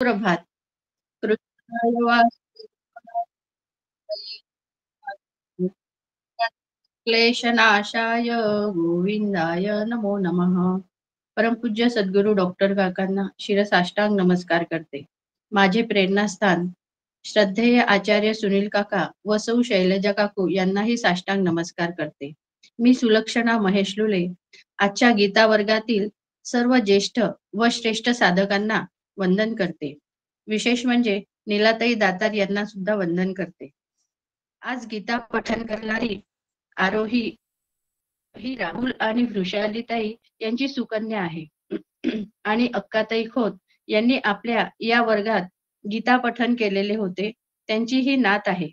प्रभात. कृष्णाय वासुदेवाय क्लेशनाशाय गोविंदाय नमो नमः. परमपूज्य सद्गुरू डॉक्टर काकांना शिरसाष्टांग नमस्कार करते. माझे प्रेरणास्थान श्रद्धेय आचार्य सुनील काका व सौ शैलजा काकू यांनाही साष्टांग नमस्कार करते. मी सुलक्षणा महेश लुले आजच्या गीता वर्गातील सर्व ज्येष्ठ व श्रेष्ठ साधकांना वंदन करते. विशेष म्हणजे नीलाताई दातार यांना सुद्धा वंदन करते. आज गीता पठण करणारी आरोही ही राहुल आणि वृषालीताई यांची सुकन्या आहे. आणि अक्काताई खोत यांनी आपल्या या वर्गात गीता पठण केलेले होते. त्यांची ही नात आहे.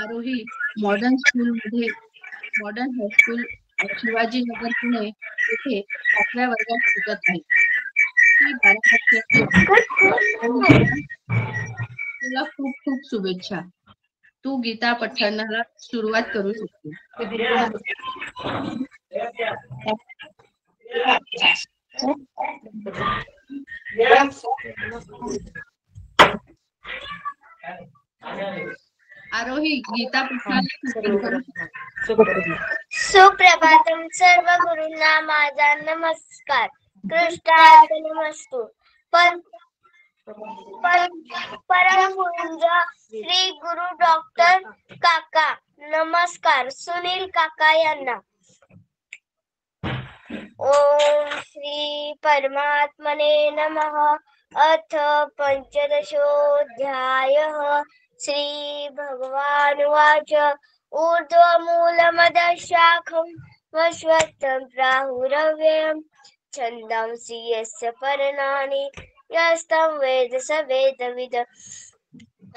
आरोही मॉडर्न स्कूलमध्ये मॉडर्न हायस्कूल शिवाजीनगर पुणे येथे 5व्या वर्गात शिकत आहे. ती 12 वर्षाची आहे. आरोही, तुला खूप खूप शुभेच्छा. तू गीता पठणाला सुरुवात करू शकते. आरोही गीता पठणाला सुरुवात करू शकते. सुप्रभातम सर्व गुरूंना माझा नमस्कार. कृष्णार्पणमस्तु. परम पूज्य श्री गुरु डॉक्टर काका नमस्कार. सुनील काका यांना ओम श्री परमात्मने नमः. अथ पंचदशोऽध्यायः. श्री भगवानुवाच ऊर्ध्वमूलमदः शाखम् वश्वत्थं प्राहुरव्ययम् छन्दांसि यस्य पर्णानि यस्तं वेद स वेदविद.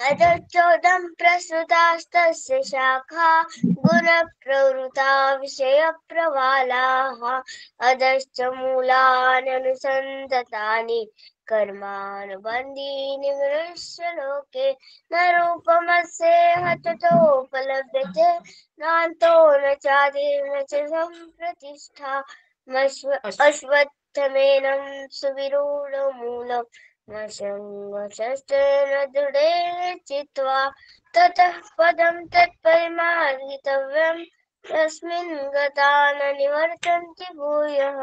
अधश्चोदं प्रसृतास्तस्य शाखा गुणप्रवृता विषयप्रवालाः. अधश्च मूलान्यनुसन्ततानि कर्मानुबन्धीनि मनुष्यलोके. न रूपमस्येह ततोपलभ्यते नान्तो न चादिर्न च सम्प्रतिष्ठा. अश्वत्थमेनं सुविरूढमूलम् न संगशस्त्रेण दृढेन चित्वा. ततः पदं तत्परिमार्गितव्यं तस्मिन् गता न निवर्तन्ति भूयः.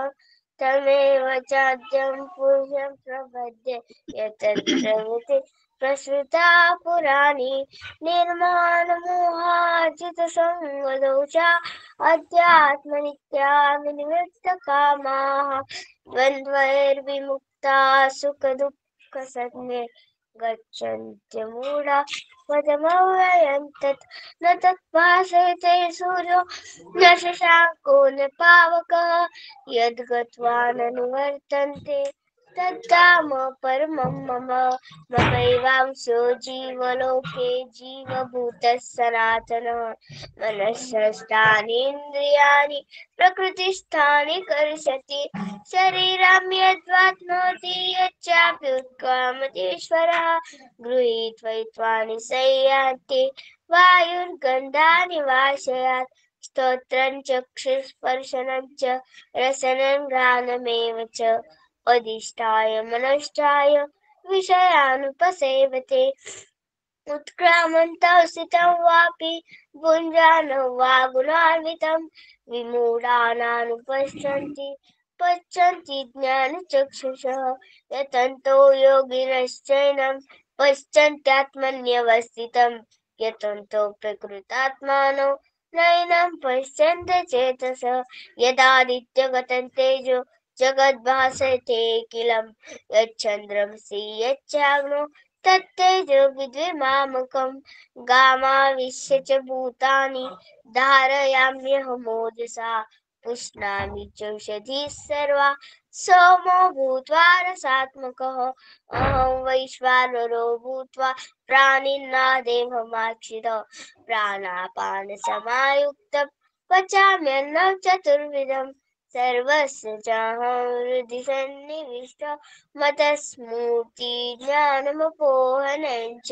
तमेव चाद्यं पुरुषं प्रपद्ये यतद्ब्रवीति प्रसृता पुराणी. निर्माणमोहाजितसंगदोषा अध्यात्मनित्या विनिवृत्तकामाः. द्वन्द्वैर्विमुक्ता सुखदुःखसंज्ञे गच्छन्त्यमूढा पदमव्ययं तत्. न तत्पाश्रयते सूर्यो न शशाङ्को न पावकः यद्गत्वा न निवर्तन्ते तद्धाम परमं मम. ममैवांशो जीवलोके जीवभूतः सनातनः. मनःषष्ठानीन्द्रियाणि प्रकृतिस्थानि कर्षति. शरीरं यद्वाप्नोति यच्चाप्युत्क्रामतीश्वरः गृहीत्वैत्वानि संयाति वायुर्गन्धानि वाशयात्. स्तोत्रं चक्षुस्पर्शनं च रसनं घ्राणमेव च अधिष्ठाय मनश्चाय विषयानुपसेवते. उत्क्रामन्तः स्थितं वापि भुञ्जानं वा गुणान्वितं विमूढानानुपश्यन्ति पश्यन्ति ज्ञानचक्षुषः. यतन्तो योगिनश्चैनं पश्यन्त्यात्मन्यवस्थितं यतन्तो प्रकृतात्मानो नैनं पश्यन्ति चेतसः. यदादित्यगतं तेजो जगद्भासयतेऽखिलं यच्चन्द्रमसि यच्चाग्नो तत्तेजो विद्विमामकम्. गामाविश्य च भूतानि धारयाम्यहमोजसा पुष्णामि चौषधिः सर्वा सोमो भूत्वा रसात्मकः. अहं वैश्वानरो भूत्वा प्राणिनादेहमाश्रितः प्राणापानसमायुक्तः पचाम्यन्नं चतुर्विधम्. सर्वस्य चाहं हृदि सन्निविष्टः मतस्मूर्ति ज्ञानमपोहनं च.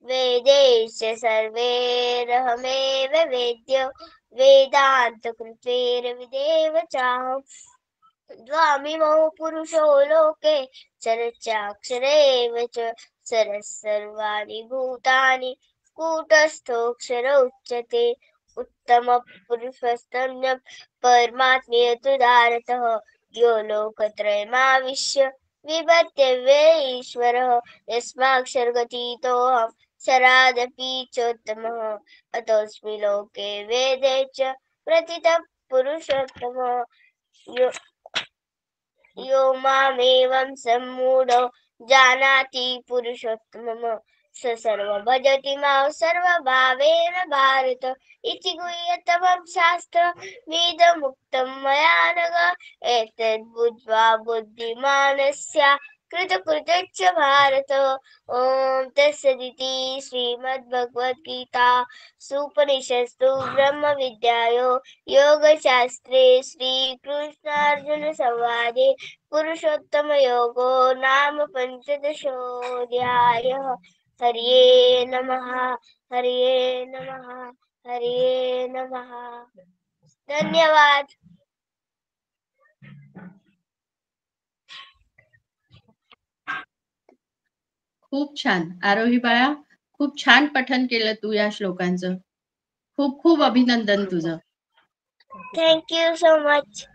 वेदैश्च सर्वैरहमेव वेद्यो वेदान्तकृत्वेरविदेव चाहम्. द्वामिमौ पुरुषो लोके चरचाक्षर एव च सरः सर्वाणि भूतानि कूटस्थोऽक्षर उच्यते उत्तमपुरुषस्तम्यं परमात्मेतुदारतः यो लोकत्रयमाविश्य विभत्य ईश्वरः यस्माक्षरगतीतोऽहं सरादपि चोत्तमः अतोऽस्मि लोके वेदे च प्रतितः पुरुषोत्तमः यो यो मामेवं सम्मूढो जानाति पुरुषोत्तमम् स सर्वभजति मां सर्वभावेन भारत इति गुह्यतमं शास्त्रमिदमुक्तं मया नघ एतद्बुद्ध्वा बुद्धिमान् स्यात् कृतकृत्यश्च भारत ॐ तत्सदिति श्रीमद्भगवद्गीतासूपनिषत्सु ब्रह्मविद्यायां योगशास्त्रे श्रीकृष्णार्जुनसंवादे पुरुषोत्तमयोगो नाम पञ्चदशोऽध्यायः हरये नमः हरये नमः हरये नमः धन्यवाद। खूप छान आरोही बाळा, खूप छान पठन केलं तू या श्लोकांचं. खूप खूप अभिनंदन तुझं. Thank you so much.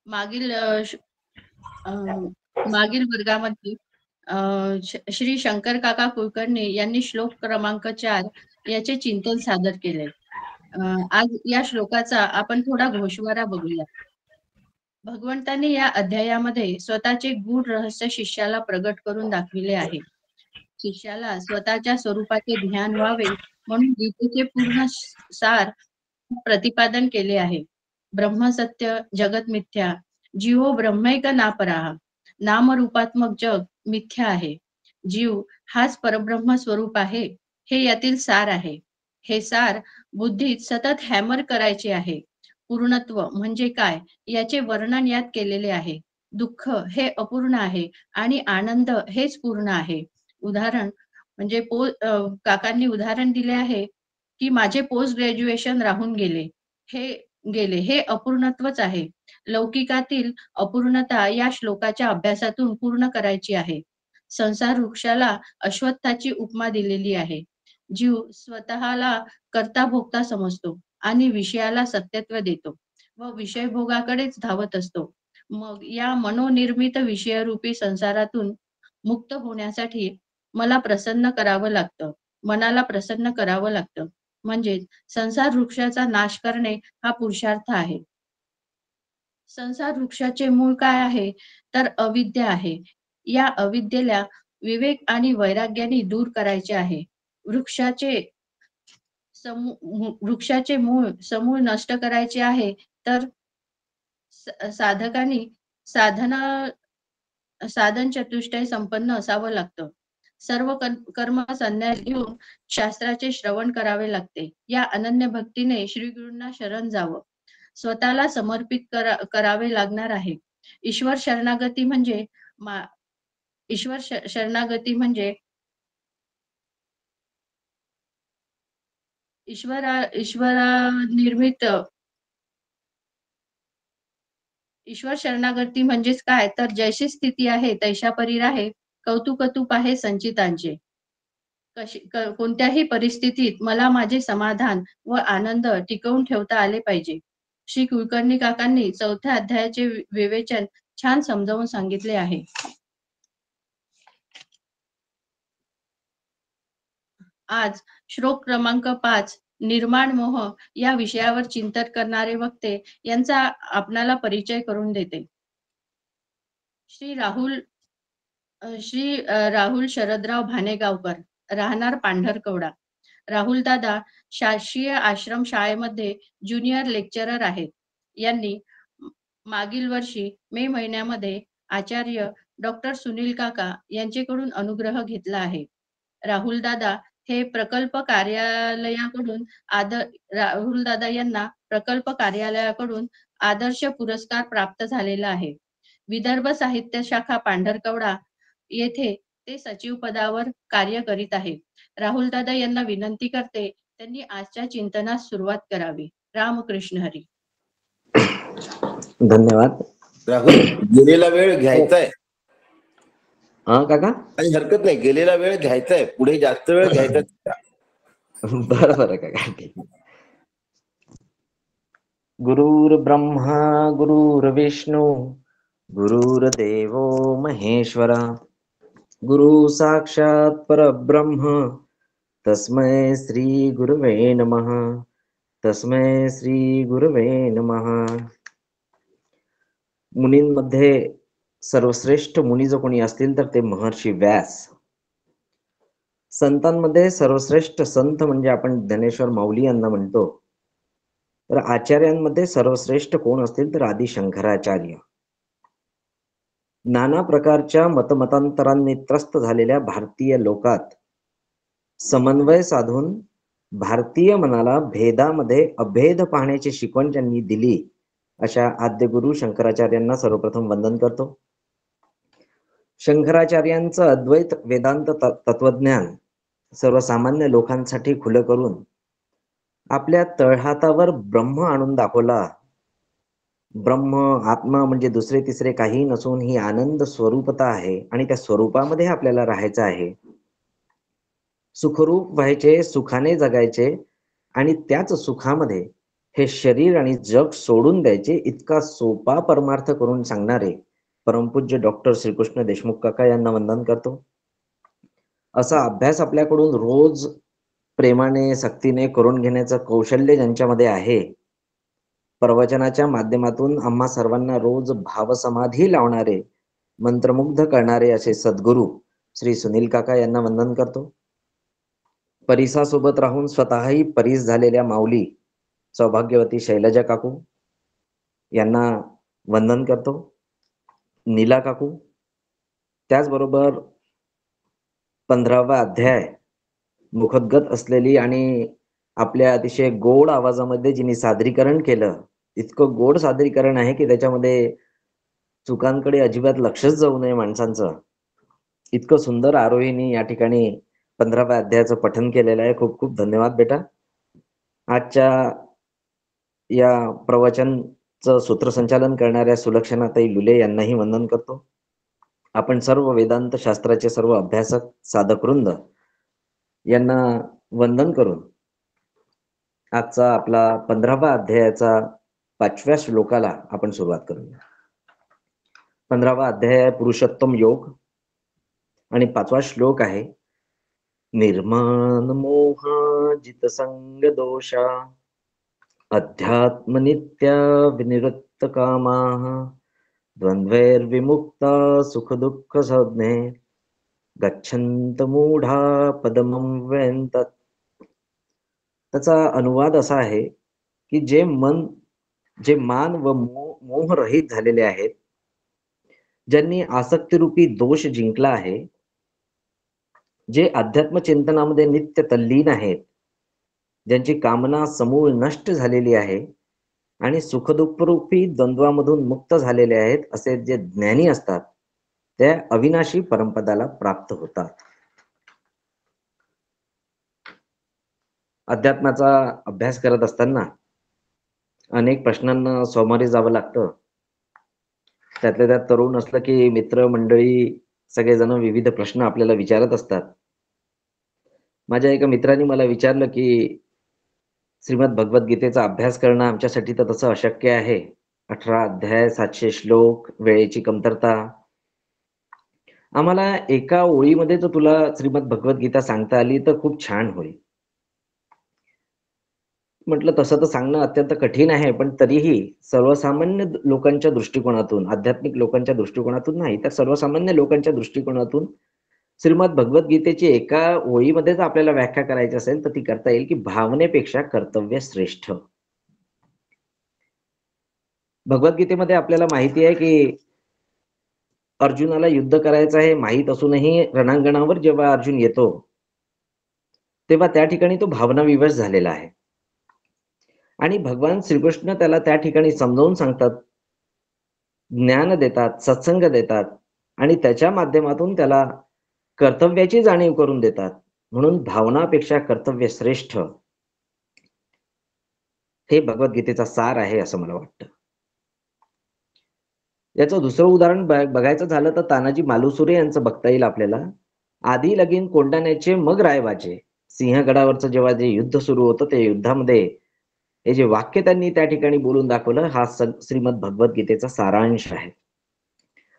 मागील मागील वर्गामध्ये श्री शंकर काका कुलकर्णी यांनी श्लोक क्रमांक 4 याचे चिंतन सादर केले. आज या श्लोकाचा आपण थोडा गोषवारा बघूया. भगवंतांनी या अध्यायामध्ये स्वतःचे गूढ रहस्य शिष्याला प्रगट करून दाखविले आहे. शिष्याला स्वतःच्या स्वरूपाचे ज्ञान व्हावे म्हणून गीतेचे पूर्ण सार प्रतिपादन केले आहे. ब्रह्मसत्य जगत मिथ्या, जीवो ब्रह्मैक नापराहा. नामरूपात्मक जग मिथ्या आहे. जीव हाच परब्रह्म स्वरूप आहे, हे यातील सार आहे. हे सार बुद्धीत सतत हॅमर करायचे आहे. पूर्णत्व म्हणजे काय याचे वर्णन यात केलेले आहे. दुःख हे अपूर्ण आहे आणि आनंद हेच पूर्ण आहे. उदाहरण म्हणजे काकांनी उदाहरण दिले आहे की माझे पोस्ट ग्रॅज्युएशन राहून हे अपूर्णत्वच आहे. लौकिकातील अपूर्णता या श्लोकाच्या अभ्यासातून पूर्ण करायची आहे. संसार वृक्षाला अश्वत्थाची उपमा दिलेली आहे. जीव स्वतःला करता भोगता समजतो आणि विषयाला सत्यत्व देतो व विषयभोगाकडेच धावत असतो. मग या मनोनिर्मित विषयरूपी संसारातून मुक्त होण्यासाठी मनाला प्रसन्न करावं लागतं. म्हणजेच संसार वृक्षाचा नाश करणे हा पुरुषार्थ आहे. संसार वृक्षाचे मूळ काय आहे तर अविद्या आहे. या अविद्येला विवेक आणि वैराग्याने दूर करायचे आहे. वृक्षाचे मूळ समूळ नष्ट करायचे आहे तर साधकांनी साधन चतुष्टय संपन्न असावं लागतं. सर्व कर्म संन्यास घेऊन शास्त्राचे श्रवण करावे लागते. या अनन्य भक्तीने श्री गुरूंना शरण जावं. स्वतःला समर्पित करावे लागणार आहे. ईश्वर शरणागती म्हणजे ईश्वरा निर्मित ईश्वर शरणागती म्हणजेच काय तर जैशी स्थिती आहे तैशा परी राहे, कौतुकतूप आहे संचितांचे. कोणत्याही परिस्थितीत मला माझे समाधान व आनंद टिकवून ठेवता आले पाहिजे. श्री कुलकर्णी काकांनी 4थ्या अध्यायाचे विवेचन छान समजावून सांगितले आहे. आज श्लोक क्रमांक 5 निर्माण मोह या विषयावर चिंतन करणारे वक्ते यांचा आपणाला परिचय करून देते. श्री राहुल शरदराव भानेगावकर, राहणार पांढरकवडा. राहुल दादा शासकीय आश्रम शाळेमध्ये ज्युनियर लेक्चरर आहेत. यांनी मागील वर्षी मे महिन्यामध्ये आचार्य डॉक्टर सुनील काका यांच्याकडून अनुग्रह घेतला आहे. राहुल दादा हे राहुल दादा यांना प्रकल्प कार्यालयाकडून आदर्श पुरस्कार प्राप्त झालेला आहे. विदर्भ साहित्य शाखा पांढरकवडा येथे ते सचिव पदावर कार्य करीत आहे. राहुल दादा यांना विनंती करते त्यांनी आजच्या चिंतनास सुरुवात करावी. रामकृष्ण हरी. धन्यवाद. राहुल, गेलेला वेळ हो. घ्यायचाय. हा काका, काही हरकत नाही, गेलेला वेळ घ्यायचाय, पुढे जास्त वेळ घ्यायचा. बरं बरं काका, ठीक. गुरुर्ब्रह्मा गुरुर्विष्णू गुरुर्देवो महेश्वरा, गुरु साक्षात परब्रह्म तस्मै श्री गुरुवे नमः. तस्मै श्री गुरुवे नमः. मुनींमध्ये सर्वश्रेष्ठ मुनी जो कोणी असतील तर ते महर्षी व्यास. संतांमध्ये सर्वश्रेष्ठ संत म्हणजे आपण ज्ञानेश्वर माऊली यांना म्हणतो. तर आचार्यांमध्ये सर्वश्रेष्ठ कोण असतील तर आदि शंकराचार्य. नाना प्रकारच्या मतमतांतरांनी त्रस्त झालेल्या भारतीय लोकात समन्वय साधून भारतीय मनाला भेदामध्ये अभेद पाहण्याची शिकवण ज्यांनी दिली अशा आद्य गुरु शंकराचार्यांना सर्वप्रथम वंदन करतो. शंकराचार्यांचं अद्वैत वेदांत तत्वज्ञान सर्वसामान्य लोकांसाठी खुलं करून आपल्या तळहातावर ब्रह्म आणून दाखवला. ब्रह्म आत्मा म्हणजे दुसरे तिसरे काही नसून ही आनंद स्वरूपता आहे आणि त्या स्वरूपामध्ये आपल्याला राहायचं आहे. सुखरूप व्हायचे, सुखाने जगायचे आणि त्याच सुखामध्ये हे शरीर आणि जग सोडून द्यायचे, इतका सोपा परमार्थ करून सांगणारे परमपूज्य डॉक्टर श्रीकृष्ण देशमुख काका यांना वंदन करतो. असा अभ्यास आपल्याकडून रोज प्रेमाने सक्तीने करून घेण्याचं कौशल्य ज्यांच्यामध्ये आहे, प्रवचनाच्या माध्यमातून आम्हा सर्वांना रोज भावसमाधी लावणारे, मंत्रमुग्ध करणारे असे सद्गुरू श्री सुनील काका यांना वंदन करतो. परिसासोबत राहून स्वतःही परीस झालेल्या माऊली सौभाग्यवती शैलजा काकू यांना वंदन करतो. नीला काकू, त्याचबरोबर 15वा अध्याय मुखोद्गत असलेली आणि आपल्या अतिशय गोड आवाजामध्ये जिने सादरीकरण केलं, इतकं गोड सादरीकरण आहे की त्याच्यामध्ये चुकांकडे अजिबात लक्षच जाऊ नये माणसांचं. इतकं सुंदर आरोहीने या ठिकाणी 15व्या अध्यायाचं पठन केलेलं आहे. खूप खूप धन्यवाद बेटा. आजच्या या प्रवचनचं सूत्रसंचालन करणाऱ्या सुलक्षणाताई लुले यांनाही वंदन करतो. आपण सर्व वेदांत शास्त्राचे सर्व अभ्यासक साधकवृंद यांना वंदन करून आजचा आपला 15वा अध्यायाचा 5व्या श्लोकाला आपण सुरुवात करूया. 15वा अध्याय पुरुषोत्तम योग आणि 5वा श्लोक आहे, निर्माण मोहा जित संग दोषा अध्यात्म नित्या विनिवृत्त कामा द्वंद्वैर्विमुक्ता सुख दुःख संज्ञे गच्छन्त मूढा पदमं व्यंतत. त्याचा अनुवाद असा आहे की जे मान व मोह रहित झालेले आहेत, ज्यांनी आसक्तीरूपी दोष जिंकला आहे, जे अध्यात्म चिंतनामध्ये नित्य तल्लीन आहेत, ज्यांची कामना समूळ नष्ट झालेली आहे आणि सुखदुःखरूपी द्वंद्वामधून मुक्त झालेले आहेत, असे जे ज्ञानी असतात त्या अविनाशी परमपदाला प्राप्त होतात. अध्यात्माचा अभ्यास करत असताना अनेक प्रश्नांना सामोरे जावं लागतं. त्यातल्या त्यात तरुण असलं की मित्र मंडळी सगळेजण विविध प्रश्न आपल्याला विचारत असतात. माझ्या एका मित्राने मला विचारलं की श्रीमद भगवद्गीतेचा अभ्यास करणं आमच्यासाठी तर तसं अशक्य आहे. 18 अध्याय, 700 श्लोक, वेळेची कमतरता. आम्हाला एका ओळीमध्ये जर तुला श्रीमद भगवद्गीता सांगता आली तर खूप छान होईल. म्हटलं तसं तर सांगणं अत्यंत कठीण आहे, पण तरीही सर्वसामान्य लोकांच्या दृष्टिकोनातून, आध्यात्मिक लोकांच्या दृष्टिकोनातून नाही तर सर्वसामान्य लोकांच्या दृष्टिकोनातून श्रीमद भगवद्गीतेची एका ओळीमध्ये जर आपल्याला व्याख्या करायची असेल तर ती करता येईल की भावनेपेक्षा कर्तव्य श्रेष्ठ. भगवद्गीतेमध्ये आपल्याला माहिती आहे की अर्जुनाला युद्ध करायचं आहे माहीत असूनही रणांगणावर जेव्हा अर्जुन येतो तेव्हा त्या ठिकाणी तो भावनाविवश झालेला आहे आणि भगवान श्रीकृष्ण त्याला त्या ठिकाणी समजावून सांगतात, ज्ञान देतात, सत्संग देतात आणि त्याच्या माध्यमातून त्याला कर्तव्याची जाणीव करून देतात. म्हणून भावनापेक्षा कर्तव्य श्रेष्ठ, हे भगवद्गीतेचा सार आहे असं मला वाटतं. याचं दुसरं उदाहरण बघायचं झालं तर तानाजी मालुसरे यांचं बघता येईल आपल्याला. आधी लगीन कोंडाण्याचे मग रायवाचे. सिंहगडावरचं जेव्हा जे युद्ध सुरू होतं, ते युद्धामध्ये हे जे वाक्य त्यांनी त्या ठिकाणी बोलून दाखवलं, हा श्रीमद भगवद्गीतेचा सारांश आहे.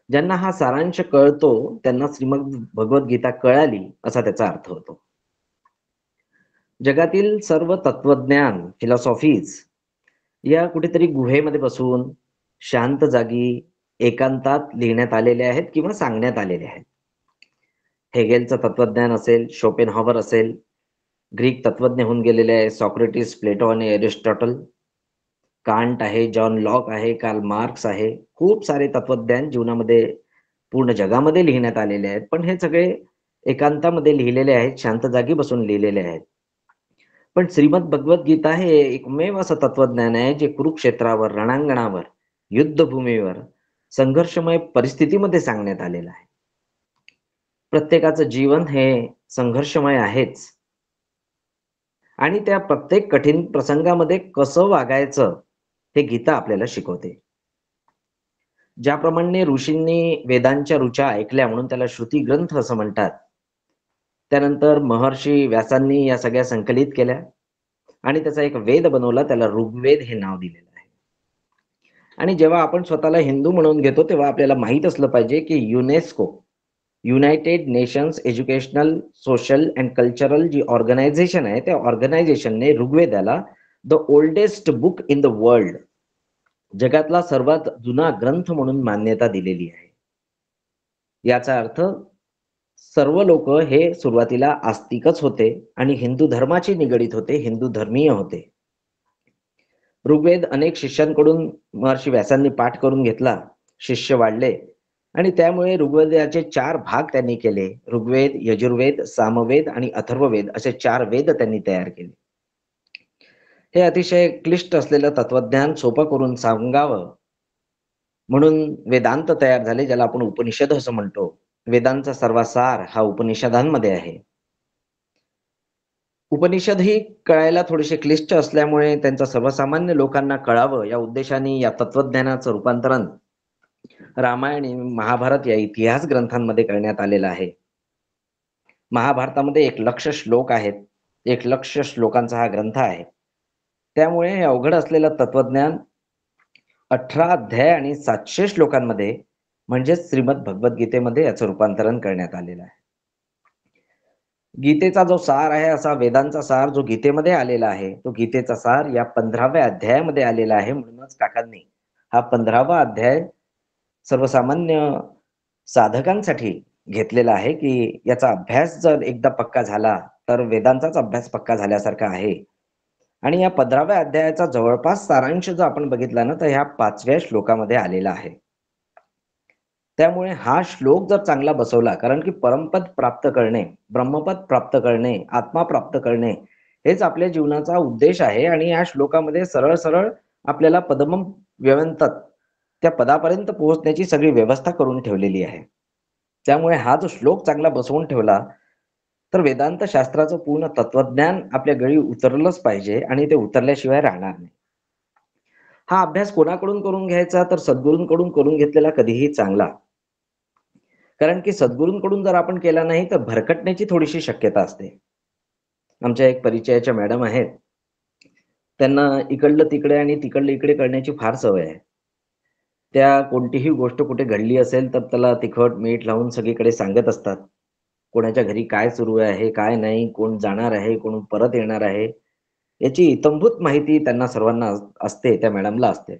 ज्यांना हा सारांश कळतो त्यांना श्रीमद भगवद्गीता कळाली असा त्याचा अर्थ होतो. जगातील सर्व तत्वज्ञान, फिलॉसॉफीज या कुठेतरी गुहेमध्ये बसून शांत जागी एकांतात लिहिण्यात आलेले आहेत किंवा सांगण्यात आलेले आहेत. हेगेलचं तत्वज्ञान असेल, शोपेनहॉवर असेल, ग्रीक तत्वज्ञ होऊन गेलेले आहे सॉक्रेटिस, प्लेटो आणि एरिस्टॉटल, कांट आहे, जॉन लॉक आहे, कार्ल मार्क्स आहे. खूप सारे तत्वज्ञान जीवनामध्ये पूर्ण जगामध्ये लिहिण्यात आलेले आहेत, पण हे सगळे एकांतामध्ये लिहिलेले आहेत, शांत जागी बसून लिहिलेले आहेत. पण श्रीमद भगवद्गीता हे एकमेव असं तत्वज्ञान आहे जे कुरुक्षेत्रावर, रणांगणावर, युद्धभूमीवर, संघर्षमय परिस्थितीमध्ये सांगण्यात आलेलं आहे. प्रत्येकाचं जीवन हे संघर्षमय आहेच, आणि त्या प्रत्येक कठीण प्रसंगामध्ये कसं वागायचं हे गीता आपल्याला शिकवते. ज्याप्रमाणे ऋषींनी वेदांच्या ऋचा ऐकल्या म्हणून त्याला श्रुती ग्रंथ असं म्हणतात. त्यानंतर महर्षी व्यासांनी या सगळ्या संकलित केल्या आणि त्याचा एक वेद बनवला, त्याला ऋग्वेद हे नाव दिलेलं आहे. आणि जेव्हा आपण स्वतःला हिंदू म्हणून घेतो तेव्हा आपल्याला माहित असलं पाहिजे की UNESCO, United Nations Educational, Social and Cultural जी ऑर्गनायझेशन आहे, त्या ऑर्गनायझेशनने ऋग्वेदाला the oldest book in the world, जगातला सर्वात जुना ग्रंथ म्हणून मान्यता दिलेली आहे. याचा अर्थ सर्व लोक हे सुरुवातीला आस्तिकच होते आणि हिंदू धर्माशी निगडीत होते, हिंदू धर्मीय होते. ऋग्वेद अनेक शिष्यांकडून महर्षी व्यासांनी पाठ करून घेतला, शिष्य वाढले आणि त्यामुळे ऋग्वेदाचे 4 भाग त्यांनी केले. ऋग्वेद, यजुर्वेद, सामवेद आणि अथर्ववेद असे 4 वेद त्यांनी तयार केले. हे अतिशय क्लिष्ट असलेलं तत्वज्ञान सोपं करून सांगावं म्हणून वेदांत तयार झाले, ज्याला आपण उपनिषद असं म्हणतो. वेदांचा सर्वसार हा उपनिषदांमध्ये आहे. उपनिषद ही कळायला थोडेसे क्लिष्ट असल्यामुळे त्यांचं सर्वसामान्य लोकांना कळावं या उद्देशाने या तत्वज्ञानाचं रूपांतरण रामायण आणि महाभारत या इतिहास ग्रंथांमध्ये करण्यात आलेलं आहे. महाभारतामध्ये 1,00,000 श्लोक आहेत. 1,00,000 श्लोकांचा हा ग्रंथ आहे. त्यामुळे हे अवघड असलेलं तत्वज्ञान 18 अध्याय आणि 700 श्लोकांमध्ये म्हणजेच श्रीमद भगवद्गीतेमध्ये याचं रूपांतरण करण्यात आलेलं आहे. गीतेचा जो सार आहे, असा वेदांचा सार जो गीतेमध्ये आलेला आहे, तो गीतेचा सार या 15व्या अध्यायामध्ये आलेला आहे. म्हणूनच काकांनी हा 15वा अध्याय सर्वसामान्य साधकांसाठी घेतलेला आहे की याचा अभ्यास जर एकदा पक्का झाला तर वेदांचाच अभ्यास पक्का झाल्यासारखा आहे. आणि या 15व्या अध्यायाचा जवळपास सारांश जर आपण बघितला ना तर ह्या 5व्या श्लोकामध्ये आलेला आहे. त्यामुळे हा श्लोक जर चांगला बसवला, कारण की परमपद प्राप्त करणे, ब्रह्मपद प्राप्त करणे, आत्मा प्राप्त करणे हेच आपल्या जीवनाचा उद्देश आहे. आणि या श्लोकामध्ये सरळ सरळ आपल्याला पदमम व्यवंतत त्या पदापर्यंत पोहोचण्याची सगळी व्यवस्था करून ठेवलेली आहे. त्यामुळे हा जो श्लोक चांगला बसवून ठेवला तर वेदांत शास्त्राचं पूर्ण तत्वज्ञान आपल्या गळी उतरलंच पाहिजे आणि ते उतरल्याशिवाय राहणार नाही. हा अभ्यास कोणाकडून करून घ्यायचा तर सद्गुरूंकडून करून घेतलेला कधीही चांगला. कारण की सद्गुरूंकडून जर आपण केला नाही तर भरकटण्याची थोडीशी शक्यता असते. आमच्या एक परिचयाच्या मॅडम आहेत, त्यांना इकडलं तिकडे आणि तिकडलं इकडे करण्याची फार सवय आहे. त्या कोणतीही गोष्ट कुठे घडली असेल तर त्याला तिखट मीठ लावून सगळीकडे सांगत असतात. कोणाच्या घरी काय सुरू आहे, काय नाही, कोण जाणार आहे, कोण परत येणार आहे, याची इत्थंभूत माहिती त्यांना सर्वांना असते, त्या मॅडमला असते.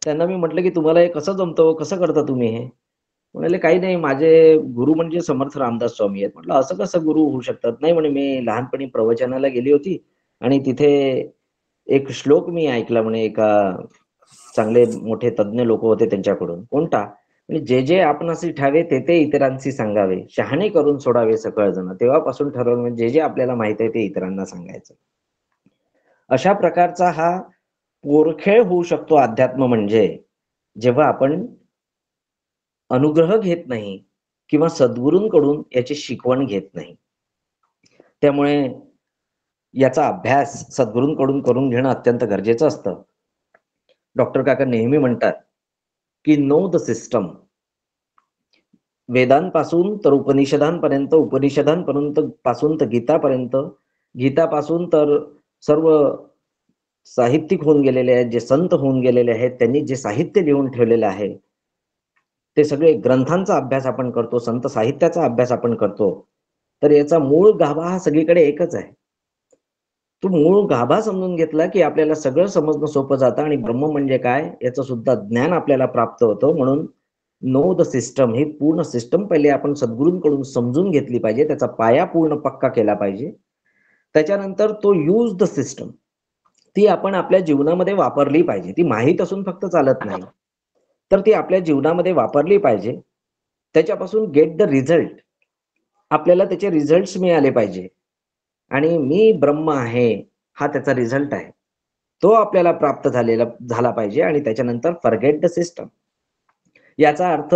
त्यांना मी म्हटलं की तुम्हाला हे कसं जमतं, कसं करता तुम्ही हे? म्हणाले काही नाही, माझे गुरु म्हणजे समर्थ रामदास स्वामी आहेत. म्हटलं असं कसं गुरु होऊ शकतात? नाही म्हणे, मी लहानपणी प्रवचनाला गेली होती आणि तिथे एक श्लोक मी ऐकला म्हणे, एका चांगले मोठे तज्ञ लोक होते त्यांच्याकडून. कोणता? म्हणजे जे जे आपणासी ठावे ते ते इतरांशी सांगावे, शहाणे करून सोडावे सकळ जण. तेव्हापासून ठरवलं म्हणजे जे जे आपल्याला माहित आहे ते इतरांना सांगायचं. अशा प्रकारचा हा पोरखेळ होऊ शकतो अध्यात्म म्हणजे, जेव्हा आपण अनुग्रह घेत नाही, किंवा सद्गुरूंकडून याची शिकवण घेत नाही. त्यामुळे याचा अभ्यास सद्गुरूंकडून करून घेणं अत्यंत गरजेचं असतं. डॉक्टर काका नेहमी म्हणतात की नो द सिस्टम. वेदांपासून तर उपनिषदांपर्यंत, उपनिषदांपर्यंत पासून तर गीतापर्यंत, गीतापासून तर सर्व साहित्यिक होऊन गेलेले आहेत, जे संत होऊन गेलेले आहेत, त्यांनी जे साहित्य लिहून ठेवलेलं आहे, ते सगळे ग्रंथांचा अभ्यास आपण करतो, संत साहित्याचा अभ्यास आपण करतो. तर याचा मूळ गाभा हा सगळीकडे एकच आहे. तो मूळ गाभा समजून घेतला की आपल्याला सगळं समजणं सोपं जातं आणि ब्रह्म म्हणजे काय याचं सुद्धा ज्ञान आपल्याला प्राप्त होतं. म्हणून नो द सिस्टम ही पूर्ण सिस्टम पहिले आपण सद्गुरूंकडून समजून घेतली पाहिजे, त्याचा पाया पूर्ण पक्का केला पाहिजे. त्याच्यानंतर तो यूज द सिस्टम, ती आपण आपल्या जीवनामध्ये वापरली पाहिजे. ती माहीत असून फक्त चालत नाही, तर ती आपल्या जीवनामध्ये वापरली पाहिजे. त्याच्यापासून गेट द रिझल्ट, आपल्याला त्याचे रिझल्ट्स मिळाले पाहिजे. आणि मी ब्रह्म आहे हा त्याचा रिझल्ट आहे, तो आपल्याला प्राप्त झाला पाहिजे. आणि त्याच्यानंतर फॉरगेट द सिस्टम, याचा अर्थ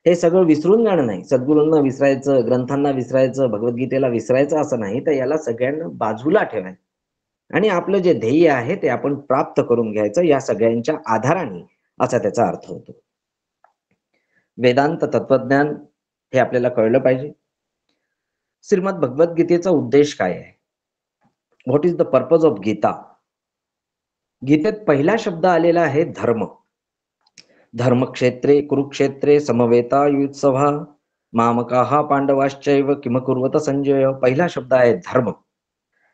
हे सगळं विसरून जाणं नाही. सद्गुरूंना विसरायचं, ग्रंथांना विसरायचं, भगवद्गीतेला विसरायचं असं नाही, तर याला सगळ्यांना बाजूला ठेवायचं आणि आपलं जे ध्येय आहे ते आपण प्राप्त करून घ्यायचं, या सगळ्यांच्या आधाराने, असा त्याचा अर्थ होतो. वेदांत तत्वज्ञान हे आपल्याला कळलं पाहिजे. श्रीमद भगवद्गीतेचा उद्देश काय आहे? What is the purpose of Gita? गीतेत पहिला शब्द आलेला आहे धर्म. धर्मक्षेत्रे कुरुक्षेत्रे समवेतायुत्सवा मामकाः पांडवाश्चैव किम कुर्वत संजय. पहिला शब्द आहे धर्म.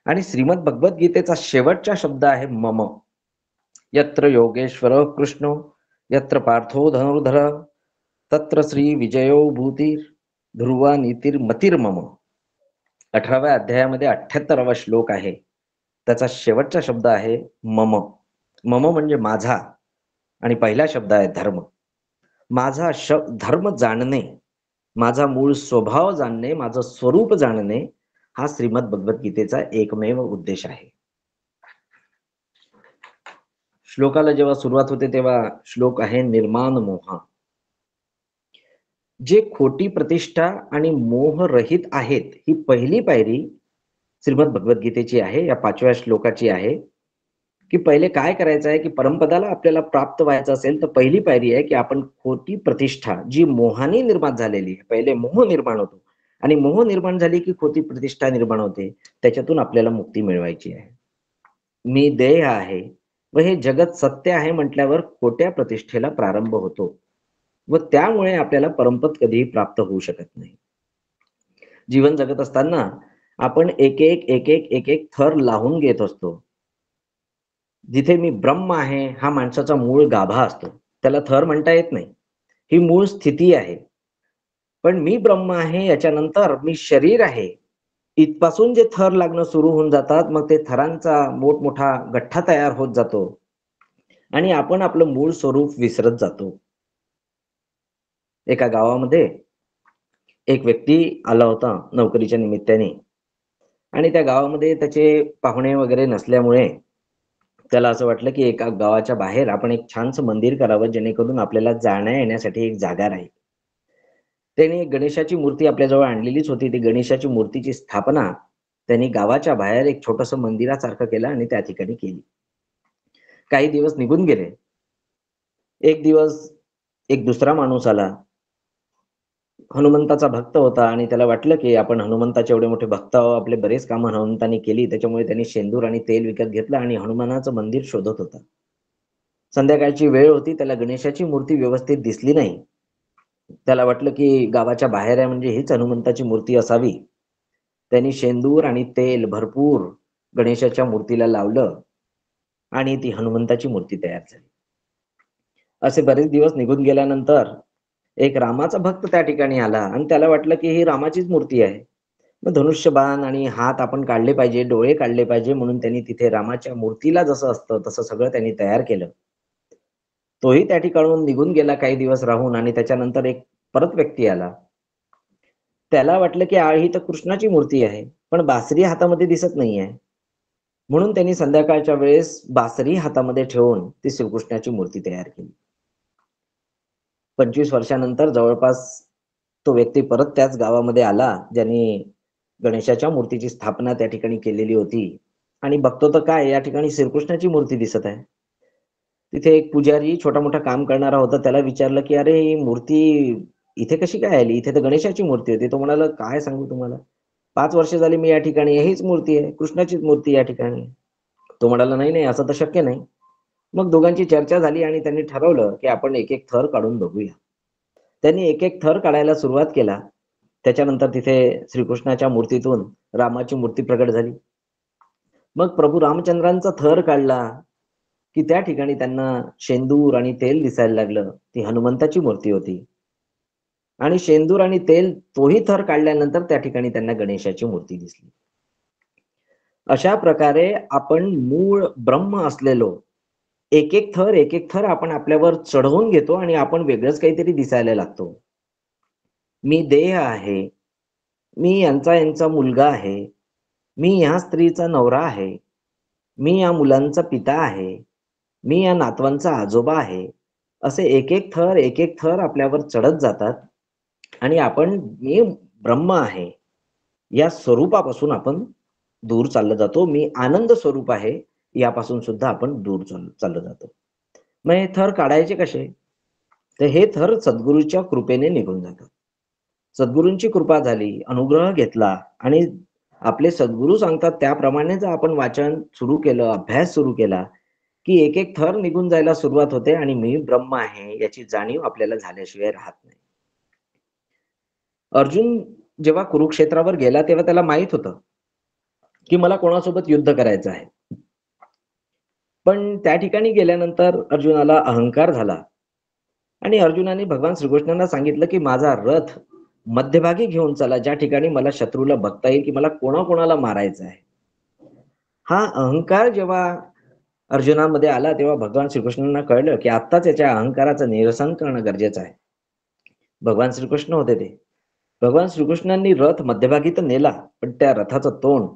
आणि श्रीमद भगवद्गीतेचा शेवटचा शब्द आहे मम. यत्र योगेश्वर कृष्णो यत्र पार्थो धनुर्धर तत्र श्री विजयो भूतीर ध्रुवा नीतिर्मतिर्मम. 18व्या अध्यायामध्ये 78वा श्लोक आहे. त्याचा शेवटचा शब्द आहे मम. मम म्हणजे माझा, आणि पहिला शब्द आहे धर्म. माझा धर्म जाणणे, माझा मूळ स्वभाव जाणणे, माझं स्वरूप जाणणे, हा श्रीमद भगवद्गीतेचा एकमेव उद्देश आहे. श्लोकाला जेव्हा सुरुवात होते तेव्हा श्लोक आहे निर्माण मोहा. जे खोटी प्रतिष्ठा आणि मोह रहित आहेत, ही पहिली पायरी श्रीमद भगवद्गीतेची आहे, या 5व्या श्लोकाची आहे. की पहिले काय करायचं आहे की परमपदाला आपल्याला प्राप्त व्हायचं असेल तर पहिली पायरी आहे की आपण खोटी प्रतिष्ठा जी मोहाने निर्माण झालेली आहे, पहिले मोह निर्माण होतो आणि मोह निर्माण झाली की खोटी प्रतिष्ठा निर्माण होते, त्याच्यातून आपल्याला मुक्ती मिळवायची आहे. मी देह आहे व हे जगत सत्य आहे म्हटल्यावर खोट्या प्रतिष्ठेला प्रारंभ होतो व त्यामुळे आपल्याला परमपद कधीही प्राप्त होऊ शकत नाही. जीवन जगत असताना आपण एक एक थर लावून घेत असतो. जिथे मी ब्रह्म आहे हा माणसाचा मूळ गाभा असतो, त्याला थर म्हणता येत नाही, ही मूळ स्थिती आहे. पण मी ब्रह्म आहे याच्यानंतर मी शरीर आहे, इथपासून जे थर लागणं सुरू होऊन जातात, मग ते थरांचा मोठमोठा गठ्ठा तयार होत जातो आणि आपण आपलं मूळ स्वरूप विसरत जातो. एका गावामध्ये एक व्यक्ती आला होता नोकरीच्या निमित्ताने, आणि त्या गावामध्ये त्याचे पाहुणे वगैरे नसल्यामुळे त्याला असं वाटलं की एका गावाच्या बाहेर आपण एक छानसं मंदिर करावं, जेणेकरून आपल्याला जाण्या येण्यासाठी एक जागा राहील. त्याने एक गणेशाची मूर्ती आपल्याजवळ आणलेलीच होती. ती गणेशाची मूर्तीची स्थापना त्यांनी गावाच्या बाहेर एक छोटंसं मंदिरासारखं केलं आणि त्या ठिकाणी केली. काही दिवस निघून गेले. एक दिवस एक दुसरा माणूस आला, हनुमंताचा भक्त होता आणि त्याला वाटलं की आपण हनुमंताचे एवढे मोठे भक्त आहोत, आपले बरेच कामं हनुमंतांनी केली, त्याच्यामुळे त्यांनी शेंदूर आणि तेल विकत घेतलं आणि हनुमानाचं मंदिर शोधत होता. संध्याकाळची वेळ होती, त्याला गणेशाची मूर्ती व्यवस्थित दिसली नाही. त्याला वाटलं की गावाच्या बाहेर आहे म्हणजे हीच हनुमंताची मूर्ती असावी. त्यांनी शेंदूर आणि तेल भरपूर गणेशाच्या मूर्तीला लावलं आणि ती हनुमंताची मूर्ती तयार झाली. असे बरेच दिवस निघून गेल्यानंतर एक रामाचा भक्त त्या ठिकाणी आला आणि त्याला वाटलं की ही रामाचीच मूर्ती आहे. मग धनुष्यबाण आणि हात आपण काढले पाहिजे, डोळे काढले पाहिजे, म्हणून त्यांनी तिथे रामाच्या मूर्तीला जसं असतं तसं सगळं त्यांनी तयार केलं. तोही त्या ठिकाणून निघून गेला काही दिवस राहून आणि त्याच्यानंतर एक परत व्यक्ती आला. त्याला वाटलं की ही तर कृष्णाची मूर्ती आहे, पण बासरी हातामध्ये दिसत नाहीये. म्हणून त्यांनी संध्याकाळच्या वेळेस बासरी हातामध्ये ठेवून ती श्रीकृष्णाची मूर्ती तयार केली. 25 वर्षानंतर जवळपास तो व्यक्ती परत त्याच गावामध्ये आला ज्यांनी गणेशाच्या मूर्तीची स्थापना त्या ठिकाणी केलेली होती, आणि बघतो तर काय, या ठिकाणी श्रीकृष्णाची मूर्ती दिसत आहे. तिथे एक पुजारी छोटा मोठा काम करणारा होता, त्याला विचारलं की अरे ही मूर्ती इथे कशी काय आली, इथे तर गणेशाची मूर्ती होती. तो म्हणाला काय सांगू तुम्हाला, 5 वर्ष झाली मी या ठिकाणी, हीच मूर्ती आहे, कृष्णाचीच मूर्ती या ठिकाणी. तो म्हणाला नाही नाही, असं तर शक्य नाही. मग दोघांची चर्चा झाली आणि त्यांनी ठरवलं की आपण एक एक थर काढून बघूया. त्यांनी एक एक थर काढायला सुरुवात केला. त्याच्यानंतर तिथे श्रीकृष्णाच्या मूर्तीतून रामाची मूर्ती प्रगट झाली. मग प्रभू रामचंद्रांचा थर काढला की त्या ठिकाणी त्यांना शेंदूर आणि तेल दिसायला लागलं. ती हनुमंताची मूर्ती होती. आणि शेंदूर आणि तेल तोही थर काढल्यानंतर त्या ठिकाणी त्यांना गणेशाची मूर्ती दिसली. अशा प्रकारे आपण मूळ ब्रह्म असलेलो एक एक थर आपण आपल्यावर चढवून घेतो आणि आपण वेगळंच काहीतरी दिसायला लागतो. मी देह आहे, मी यांचा मुलगा आहे, मी ह्या स्त्रीचा नवरा आहे, मी या मुलांचा पिता आहे, मी या नातवांचा आजोबा आहे. असे एक एक थर आपल्यावर चढत जातात आणि आपण मी ब्रह्म आहे या स्वरूपापासून आपण दूर चाललं जातो. मी आनंद स्वरूप आहे यापासून सुद्धा आपण दूर चाललं जातो. मग हे थर काढायचे कसे? तर हे थर सद्गुरूच्या कृपेने निघून जातात. सद्गुरूंची कृपा झाली, अनुग्रह घेतला आणि आपले सद्गुरू सांगतात त्याप्रमाणे जर आपण वाचन सुरू केलं, अभ्यास सुरू केला, की एक एक थर निघून जायला सुरुवात होते आणि मी ब्रह्म आहे याची जाणीव आपल्याला झाल्याशिवाय राहत नाही. अर्जुन जेव्हा कुरुक्षेत्रावर गेला तेव्हा त्याला माहित होतं की मला कोणासोबत युद्ध करायचं आहे. पण त्या ठिकाणी गेल्यानंतर अर्जुनाला अहंकार झाला आणि अर्जुनाने भगवान श्रीकृष्णांना सांगितलं की माझा रथ मध्यभागी घेऊन चला, ज्या ठिकाणी मला शत्रूला बघता येईल की मला कोणाकोणाला मारायचं आहे. हा अहंकार जेव्हा अर्जुनामध्ये आला तेव्हा भगवान श्रीकृष्णांना कळलं की आत्ताच याच्या अहंकाराचं निरसन करणं गरजेचं आहे. भगवान श्रीकृष्ण होते ते. भगवान श्रीकृष्णांनी रथ मध्यभागी तर नेला, पण त्या रथाचं तोंड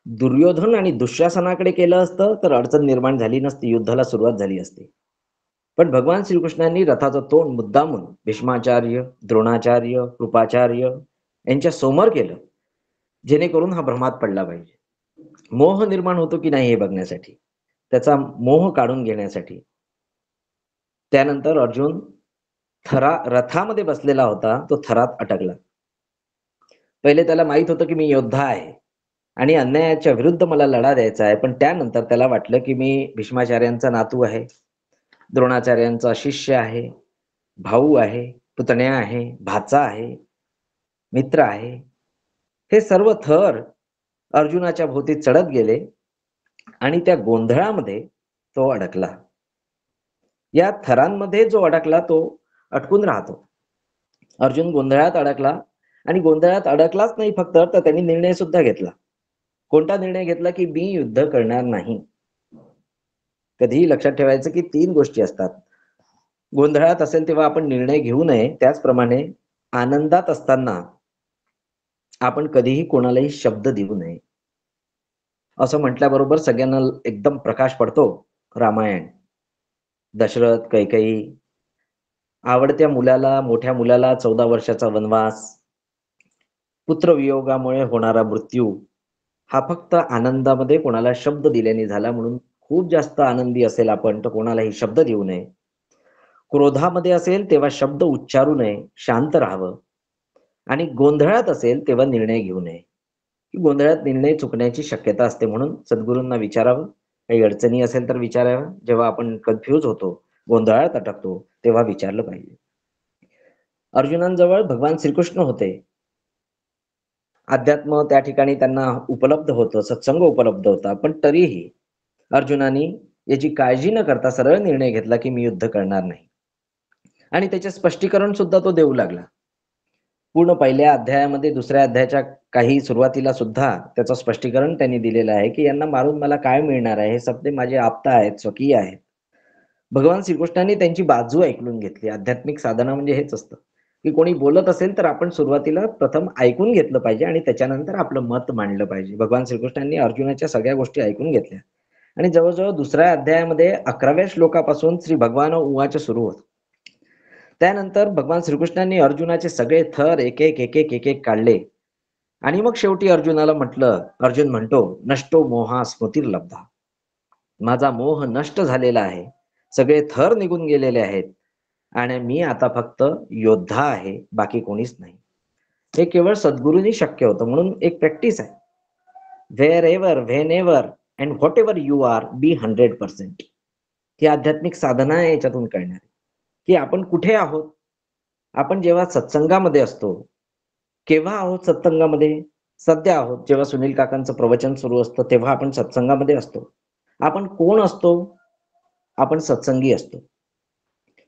दुर्योधन आणि दुःशासनाकडे केलं असतं तर अडचण निर्माण झाली नसती, युद्धाला सुरुवात झाली असती. पण भगवान श्रीकृष्णांनी रथाचं तोंड मुद्दामून भीष्माचार्य, द्रोणाचार्य, कृपाचार्य यांच्या समोर केलं, जेणेकरून हा भ्रमात पडला पाहिजे. मोह निर्माण होतो की नाही हे बघण्यासाठी, त्याचा मोह काढून घेण्यासाठी. त्यानंतर अर्जुन रथामध्ये बसलेला होता, तो थरात अटकला. पहिले त्याला माहित होतं की मी योद्धा आहे आणि अन्यायाच्या विरुद्ध मला लढा द्यायचा आहे. पण त्यानंतर त्याला वाटलं की मी भीष्माचार्यांचा नातू आहे, द्रोणाचार्यांचा शिष्य आहे, भाऊ आहे, पुतण्या आहे, भाचा आहे, मित्र आहे. हे सर्व थर अर्जुनाच्या भोवती चढत गेले आणि त्या गोंधळामध्ये तो अडकला. या थरांमध्ये जो अडकला तो अटकून राहतो. अर्जुन गोंधळात अडकला आणि गोंधळात अडकलाच नाही फक्त, तर त्यांनी निर्णय सुद्धा घेतला. कोणता निर्णय घेतला? की मी युद्ध करणार नाही. कधीही लक्षात ठेवायचं की 3 गोष्टी असतात. गोंधळात असेल तेव्हा आपण निर्णय घेऊ नये, त्याचप्रमाणे आनंदात असताना आपण कधीही कोणालाही शब्द देऊ नये. असं म्हटल्याबरोबर सगळ्यांना एकदम प्रकाश पडतो. रामायण, दशरथ, कैकेयी, आवडत्या मुलाला, मोठ्या मुलाला 14 वर्षाचा वनवास, पुत्रवियोगामुळे होणारा मृत्यू, हा फक्त आनंदामध्ये कोणाला शब्द दिल्याने झाला. म्हणून खूप जास्त आनंदी असेल आपण तर कोणालाही शब्द देऊ नये. क्रोधामध्ये असेल तेव्हा शब्द उच्चारू नये, शांत राहावं. आणि गोंधळात असेल तेव्हा निर्णय घेऊ नये. गोंधळात निर्णय चुकण्याची शक्यता असते, म्हणून सद्गुरूंना विचारावं. काही अडचणी असेल तर विचारावं. जेव्हा आपण कन्फ्यूज होतो, गोंधळात अटकतो, तेव्हा विचारलं पाहिजे. अर्जुनांजवळ भगवान श्रीकृष्ण होते. अध्यात्म त्या ठिकाणी त्यांना उपलब्ध होतं, सत्संग उपलब्ध होता. पण तरीही अर्जुनानी याची काळजी न करता सरळ निर्णय घेतला की मी युद्ध करणार नाही. आणि त्याचे स्पष्टीकरण सुद्धा तो देऊ लागला. पूर्ण पहिल्या अध्यायामध्ये, दुसऱ्या अध्यायाच्या काही सुरुवातीला सुद्धा त्याचं स्पष्टीकरण त्यांनी दिलेलं आहे की यांना मारून मला काय मिळणार आहे, हे सगळे माझे आप्त आहेत, स्वकीय आहेत. भगवान श्रीकृष्णांनी त्यांची बाजू ऐकून घेतली. आध्यात्मिक साधना म्हणजे हेच असतं की कोणी बोलत असेल तर आपण सुरुवातीला प्रथम ऐकून घेतलं पाहिजे आणि त्याच्यानंतर आपलं मत मांडलं पाहिजे. भगवान श्रीकृष्णांनी अर्जुनाच्या सगळ्या गोष्टी ऐकून घेतल्या आणि जवळजवळ दुसऱ्या अध्यायामध्ये 11व्या श्लोकापासून श्री भगवान उवाच सुरू होत. त्यानंतर भगवान श्रीकृष्णांनी अर्जुनाचे सगळे थर एक एक एक एक एक एक काढले आणि मग शेवटी अर्जुनाला म्हटलं, अर्जुन म्हणतो, नष्टो मोहा स्मृतिर्लब्धा. माझा मोह नष्ट झालेला आहे, सगळे थर निघून गेलेले आहेत आणि मी आता फक्त योद्धा आहे, बाकी कोणीच नाही. हे केवळ सद्गुरूंनी शक्य होतं. म्हणून एक प्रॅक्टिस आहे, wherever, whenever and whatever you are, be 100%. ही आध्यात्मिक साधना आहे. याच्यातून कळणार की आपण कुठे आहोत. आपण जेव्हा सत्संगामध्ये असतो, केव्हा आहोत सत्संगामध्ये? सध्या आहोत. जेव्हा सुनील काकांचं प्रवचन सुरू असतं तेव्हा आपण सत्संगामध्ये असतो. आपण कोण असतो? आपण सत्संगी असतो.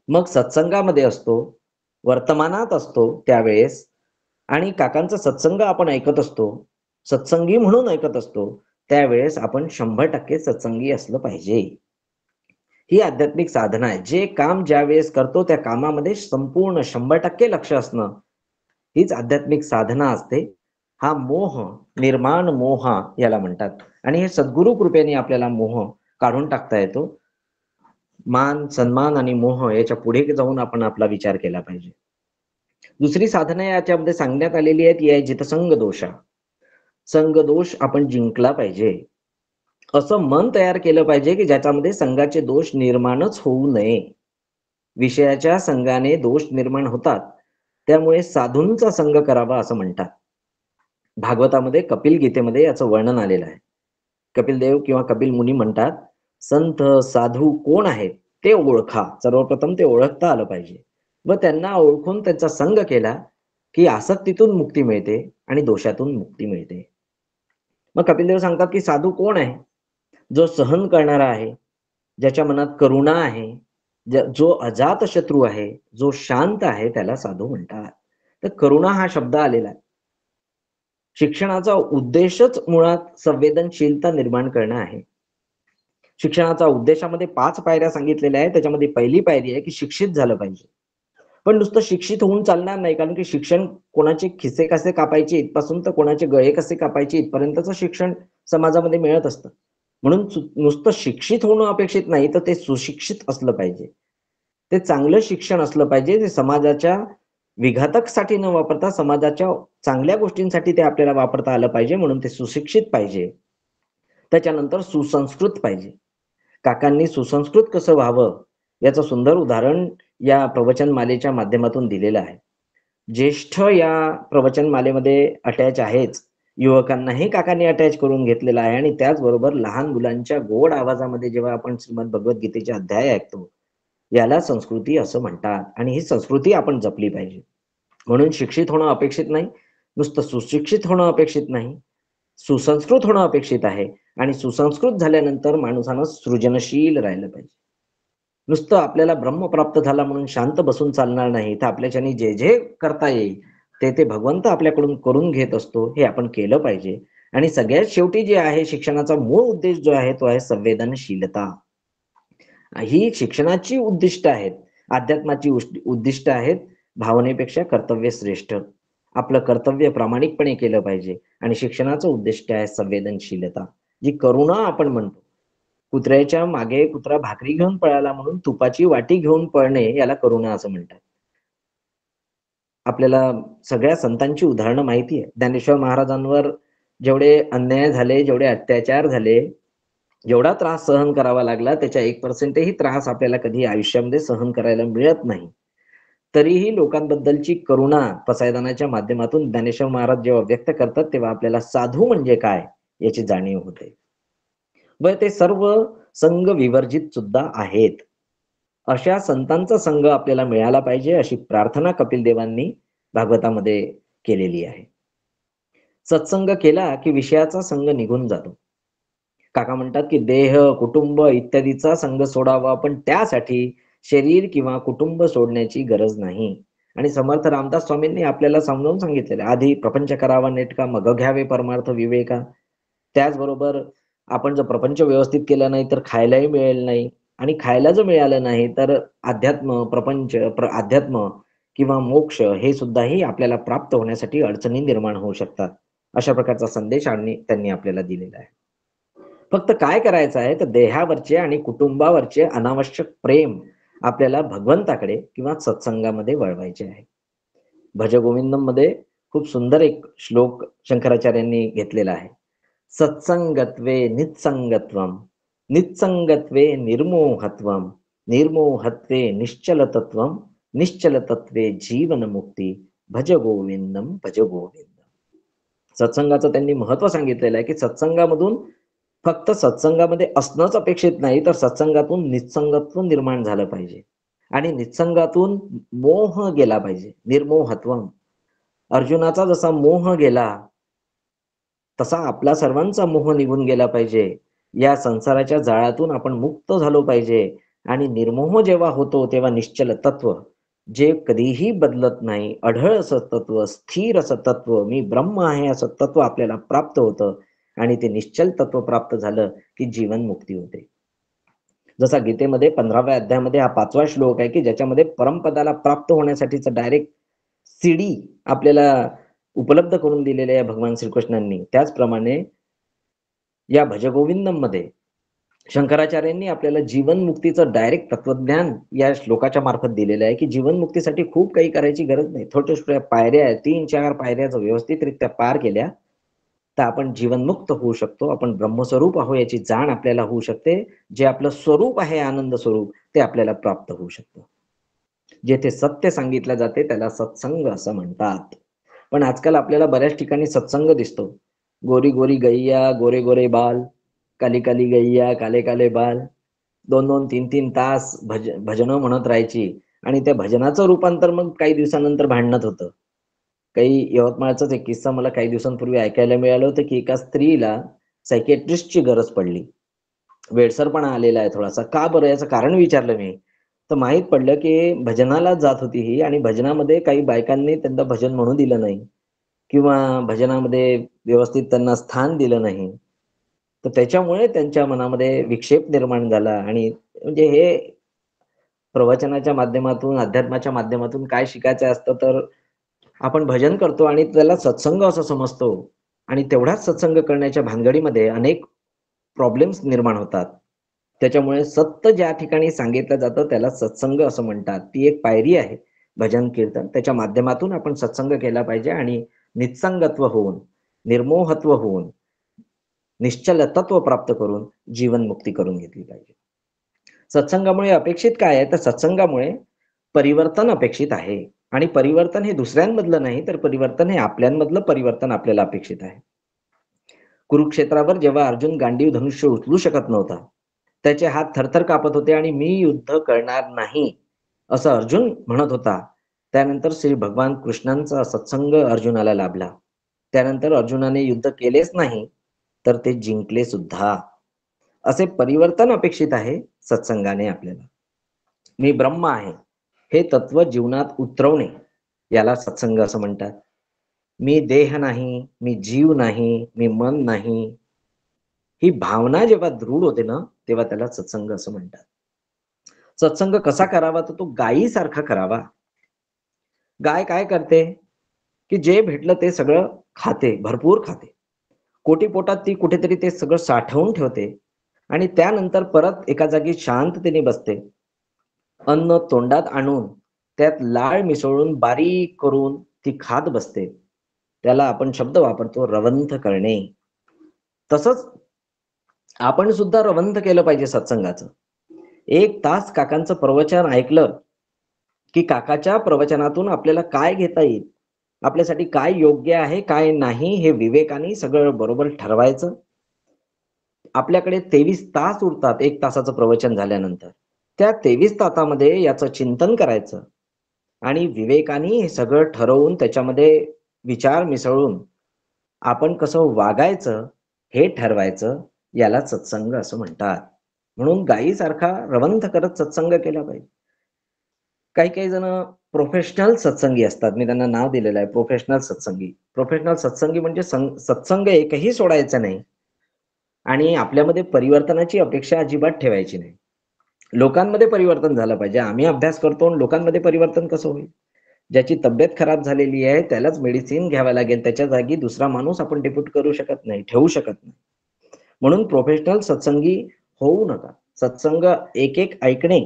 मग सत्संगामध्ये असतो, वर्तमानात असतो त्यावेळेस, आणि काकांचा सत्संग आपण ऐकत असतो, सत्संगी म्हणून ऐकत असतो, त्यावेळेस आपण 100% सत्संगी असलं पाहिजे. ही आध्यात्मिक साधना आहे. जे काम ज्या वेळेस करतो त्या कामामध्ये संपूर्ण 100% लक्ष असणं, हीच आध्यात्मिक साधना असते. हा मोह, निर्माण मोह याला म्हणतात. आणि हे सद्गुरु कृपेने आपल्याला मोह काढून टाकता येतो. मान, सन्मान आणि मोह याच्या पुढे जाऊन आपण आपला विचार केला पाहिजे. दुसरी साधना याच्यामध्ये सांगण्यात आलेली आहे ती आहे जितसंग दोषा. संग दोष आपण जिंकला पाहिजे. असं मन तयार केलं पाहिजे की ज्याच्यामध्ये संघाचे दोष निर्माणच होऊ नये. विषयाच्या संघाने दोष निर्माण होतात, त्यामुळे साधूंचा संग करावा असं म्हणतात. भागवतामध्ये, कपिल गीतेमध्ये याचं वर्णन आलेलं आहे. कपिल देव किंवा कपिल मुनी म्हणतात, संत साधू कोण आहेत ते ओळखा. सर्वप्रथम ते ओळखता आलं पाहिजे व त्यांना ओळखून त्यांचा संग केला की आसक्तीतून मुक्ती मिळते आणि दोषातून मुक्ती मिळते. मग कपिल देव सांगतात की साधू कोण आहे? जो सहन करणारा आहे, ज्याच्या मनात करुणा आहे, जो अजात शत्रू आहे, जो शांत आहे, त्याला साधू म्हणतात. तर करुणा हा शब्द आलेला आहे. शिक्षणाचा उद्देशच मुळात संवेदनशीलता निर्माण करणं आहे. शिक्षणाचा उद्देशामध्ये 5 पायऱ्या सांगितलेल्या आहेत. त्याच्यामध्ये पहिली पायरी आहे की शिक्षित झालं पाहिजे. पण नुसतं शिक्षित होऊन चालणार नाही, कारण की शिक्षण कोणाचे खिसे कसे कापायचे इथपासून तर कोणाचे गळे कसे कापायचे इथपर्यंतचं शिक्षण समाजामध्ये मिळत असतं. म्हणून नुसतं शिक्षित होणं अपेक्षित नाही, तर ते सुशिक्षित असलं पाहिजे. ते चांगलं शिक्षण असलं पाहिजे, ते समाजाच्या विघातकसाठी न वापरता समाजाच्या चांगल्या गोष्टींसाठी ते आपल्याला वापरता आलं पाहिजे. म्हणून ते सुशिक्षित पाहिजे. त्याच्यानंतर सुसंस्कृत पाहिजे. काकांनी सुसंस्कृत कसं व्हावं याचं सुंदर उदाहरण या प्रवचनमालेच्या माध्यमातून दिलेलं आहे. ज्येष्ठ या प्रवचनमालेमध्ये अटॅच आहेच, युवकांनाही काकांनी अटॅच करून घेतलेला आहे. आणि त्याचबरोबर लहान मुलांच्या गोड आवाजामध्ये जेव्हा आपण श्रीमद भगवद्गीतेचे अध्याय ऐकतो, याला संस्कृती असं म्हणतात. आणि ही संस्कृती आपण जपली पाहिजे. म्हणून शिक्षित होणं अपेक्षित नाही, नुसतं सुशिक्षित होणं अपेक्षित नाही, सुसंस्कृत होणं अपेक्षित आहे. आणि सुसंस्कृत झाल्यानंतर माणसानं सृजनशील राहिलं पाहिजे. नुसतं आपल्याला ब्रह्म प्राप्त झाला म्हणून शांत बसून चालणार नाही, तर आपल्याच्यानी जे जे करता येईल ते भगवंत आपल्याकडून करून घेत असतो, हे आपण केलं पाहिजे. आणि सगळ्यात शेवटी जे आहे, शिक्षणाचा मूळ उद्देश जो आहे तो आहे संवेदनशीलता. ही शिक्षणाची उद्दिष्ट आहेत, अध्यात्माची उद्दिष्ट आहेत. भावनेपेक्षा कर्तव्य श्रेष्ठ. आपलं कर्तव्य प्रामाणिकपणे केलं पाहिजे. आणि शिक्षणाचं उद्दिष्ट आहे संवेदनशीलता, जी करुणा आपण म्हणतो. कुत्र्याच्या मागे कुत्रा भाकरी घेऊन पळाला म्हणून तुपाची वाटी घेऊन पळणे याला करुणा असं म्हणतात. आपल्याला सगळ्या संतांची उदाहरणं माहिती आहे. ज्ञानेश्वर महाराजांवर जेवढे अन्याय झाले, जेवढे अत्याचार झाले, जेवढा त्रास सहन करावा लागला, त्याच्या 1%ही त्रास आपल्याला कधी आयुष्यामध्ये सहन करायला मिळत नाही. तरीही लोकांबद्दलची करुणा पसायदानाच्या माध्यमातून ज्ञानेश्वर महाराज जेव्हा व्यक्त करतात, तेव्हा आपल्याला साधू म्हणजे काय याची जाणीव होते. व ते सर्व संघ विवर्जित सुद्धा आहेत. अशा संतांचा संघ आपल्याला मिळाला पाहिजे, अशी प्रार्थना कपिल देवांनी भागवतामध्ये केलेली आहे. सत्संग केला की विषयाचा संघ निघून जातो. काका म्हणतात की देह, कुटुंब इत्यादीचा संघ सोडावा, पण त्यासाठी शरीर किंवा कुटुंब सोडण्याची गरज नाही. आणि समर्थ रामदास स्वामींनी आपल्याला समजावून सांगितलेलं, आधी प्रपंच करावा नेटका, मग घ्यावे परमार्थ विवेका. त्याचबरोबर आपण जर प्रपंच व्यवस्थित केला नाही तर खायलाही मिळेल नाही, आणि खायला जर मिळालं नाही तर अध्यात्म, प्रपंच, अध्यात्म किंवा मोक्ष हे सुद्धाही आपल्याला प्राप्त होण्यासाठी अडचणी निर्माण होऊ शकतात. अशा प्रकारचा संदेश त्यांनी आपल्याला दिलेला आहे. फक्त काय करायचं आहे तर देहावरचे आणि कुटुंबावरचे अनावश्यक प्रेम आपल्याला भगवंताकडे किंवा सत्संगामध्ये वळवायचे आहे. भजगोविंदम मध्ये खूप सुंदर एक श्लोक शंकराचार्यांनी घेतलेला आहे. सत्संगत्वे नित्संगत्वम, नित्संगत्वे निर्मोहत्वम, निर्मोहत्वे निश्चलतत्वम, निश्चलतत्वे जीवनमुक्ती, भज गोविंदम भज गोविंदम. सत्संगाचं त्यांनी महत्व सांगितलेलं आहे की सत्संगामधून फक्त सत्संगामध्ये असणंच अपेक्षित नाही, तर सत्संगातून निस्संगत्व निर्माण झालं पाहिजे आणि निस्संगातून मोह गेला पाहिजे. निर्मोहत्वम. अर्जुनाचा जसा मोह गेला तसा आपला सर्वांचा मोह निघून गेला पाहिजे. या संसाराच्या जाळातून आपण मुक्त झालो पाहिजे. आणि निर्मोह जेव्हा होतो तेव्हा निश्चल तत्व, जे कधीही बदलत नाही, अढळ असं तत्व, स्थिर असं तत्व, मी ब्रह्म आहे असं तत्व आपल्याला प्राप्त होतं. आणि ते निश्चल तत्व प्राप्त झालं की जीवन मुक्ती होते. जसा गीतेमध्ये 15व्या अध्यायामध्ये हा 5वा श्लोक आहे की ज्याच्यामध्ये परमपदाला प्राप्त होण्यासाठीच डायरेक्ट सीडी आपल्याला उपलब्ध करून दिलेले आहे भगवान श्रीकृष्णांनी. त्याचप्रमाणे या भजगोविंदम मध्ये शंकराचार्यांनी आपल्याला जीवनमुक्तीचं डायरेक्ट तत्वज्ञान या श्लोकाच्या मार्फत दिलेलं आहे की जीवनमुक्तीसाठी खूप काही करायची गरज नाही. छोट्या छोट्या पायऱ्या आहेत, 3-4 पायऱ्या जर व्यवस्थितरित्या पार केल्या तर आपण जीवनमुक्त होऊ शकतो. आपण ब्रह्मस्वरूप आहो याची जाण आपल्याला होऊ शकते. जे आपलं स्वरूप आहे आनंद स्वरूप ते आपल्याला प्राप्त होऊ शकतं. जेथे सत्य सांगितलं जाते त्याला सत्संग असं म्हणतात. पण आजकाल आपल्याला बऱ्याच ठिकाणी सत्संग दिसतो. गोरी गोरी गैया गोरे गोरे बाल, काली काली गैया काले काले बाल, 2-2, 3-3 तास भजनं म्हणत राहायची. आणि त्या भजनाचं रूपांतर मग काही दिवसानंतर भांडणात होतं. काही यवतमाळचाच एक किस्सा मला काही दिवसांपूर्वी ऐकायला मिळालं होतं की एका स्त्रीला सायकियाट्रिस्टची गरज पडली. वेडसरपणा आलेला आहे थोडासा. का बरं, याचं कारण विचारलं मी, तर माहित पडलं की भजनाला जात होती ही आणि भजनामध्ये काही बायकांनी त्यांना भजन म्हणू दिलं नाही किंवा भजनामध्ये व्यवस्थित त्यांना स्थान दिलं नाही. तर त्याच्यामुळे त्यांच्या मनामध्ये विक्षेप निर्माण झाला. आणि म्हणजे हे प्रवचनाच्या माध्यमातून, अध्यात्माच्या माध्यमातून काय शिकायचं असतं, तर आपण भजन करतो आणि त्याला सत्संग असं समजतो आणि तेवढाच सत्संग करण्याच्या भानगडीमध्ये अनेक प्रॉब्लेम्स निर्माण होतात. त्याच्यामुळे सत्य ज्या ठिकाणी सांगितलं जातं त्याला सत्संग असं म्हणतात. ती एक पायरी आहे भजन कीर्तन. त्याच्या माध्यमातून आपण सत्संग केला पाहिजे आणि निस्संगत्व होऊन, निर्मोहत्व होऊन, निश्चल तत्व प्राप्त करून जीवनमुक्ती करून घेतली पाहिजे. सत्संगामुळे अपेक्षित काय आहे, तर सत्संगामुळे परिवर्तन अपेक्षित आहे. आणि परिवर्तन हे दुसऱ्यांमधलं नाही, तर परिवर्तन हे आपल्यांमधलं परिवर्तन आपल्याला अपेक्षित आहे. कुरुक्षेत्रावर जेव्हा अर्जुन गांडीव धनुष्य उचलू शकत नव्हता, त्याचे हात थरथर कापत होते आणि मी युद्ध करणार नाही असं अर्जुन म्हणत होता. त्यानंतर श्री भगवान कृष्णांचा सत्संग अर्जुनाला लाभला. त्यानंतर अर्जुनाने युद्ध केलेच नाही, तर ते जिंकले सुद्धा. असे परिवर्तन अपेक्षित आहे सत्संगाने आपल्याला. मी ब्रह्म आहे हे तत्व जीवनात उतरवणे याला सत्संग असं म्हणतात. मी देह नाही, मी जीव नाही, मी मन नाही, ही भावना जेव्हा दृढ होते ना तेव्हा त्याला सत्संग असं म्हणतात. सत्संग कसा करावा, तर तो गायीसारखा करावा. गाय काय करते की जे भेटलं ते सगळं खाते, भरपूर खाते. कोटी पोटात ती कुठेतरी ते सगळं साठवून ठेवते आणि त्यानंतर परत एका जागी शांततेने बसते. अन्न तोंडात आणून त्यात लाळ मिसळून बारीक करून ती खात बसते. त्याला आपण शब्द वापरतो रवंथ करणे. तसंच आपण सुद्धा रवंथ केलं पाहिजे सत्संगाचं. 1 तास काकांचं प्रवचन ऐकलं की काकाच्या प्रवचनातून आपल्याला काय घेता येईल, आपल्यासाठी काय योग्य आहे काय नाही हे विवेकाने सगळं बरोबर ठरवायचं. आपल्याकडे 23 तास उरतात 1 तासाचं प्रवचन झाल्यानंतर. त्या 23 तासामध्ये याचं चिंतन करायचं आणि विवेकाने हे सगळं ठरवून त्याच्यामध्ये विचार मिसळून आपण कसं वागायचं हे ठरवायचं. याला सत्संग असं म्हणतात. म्हणून गायीसारखा रवंथ करत सत्संग केला पाहिजे. काही काही जण प्रोफेशनल सत्संगी असतात. मी त्यांना नाव दिलेलं आहे प्रोफेशनल सत्संगी. प्रोफेशनल सत्संगी म्हणजे सत्संग एकही सोडायचा नाही आणि आपल्यामध्ये परिवर्तनाची अपेक्षा अजिबात ठेवायची नाही. लोकांमध्ये परिवर्तन झालं पाहिजे. आम्ही अभ्यास करतो आणि लोकांमध्ये परिवर्तन कसं होईल? ज्याची तब्येत खराब झालेली आहे त्यालाच मेडिसिन घ्यावं लागेल. त्याच्या जागी दुसरा माणूस आपण डेप्यूट करू शकत नाही, ठेवू शकत नाही. म्हणून प्रोफेशनल सत्संगी होऊ नका. सत्संग एक एक ऐकणे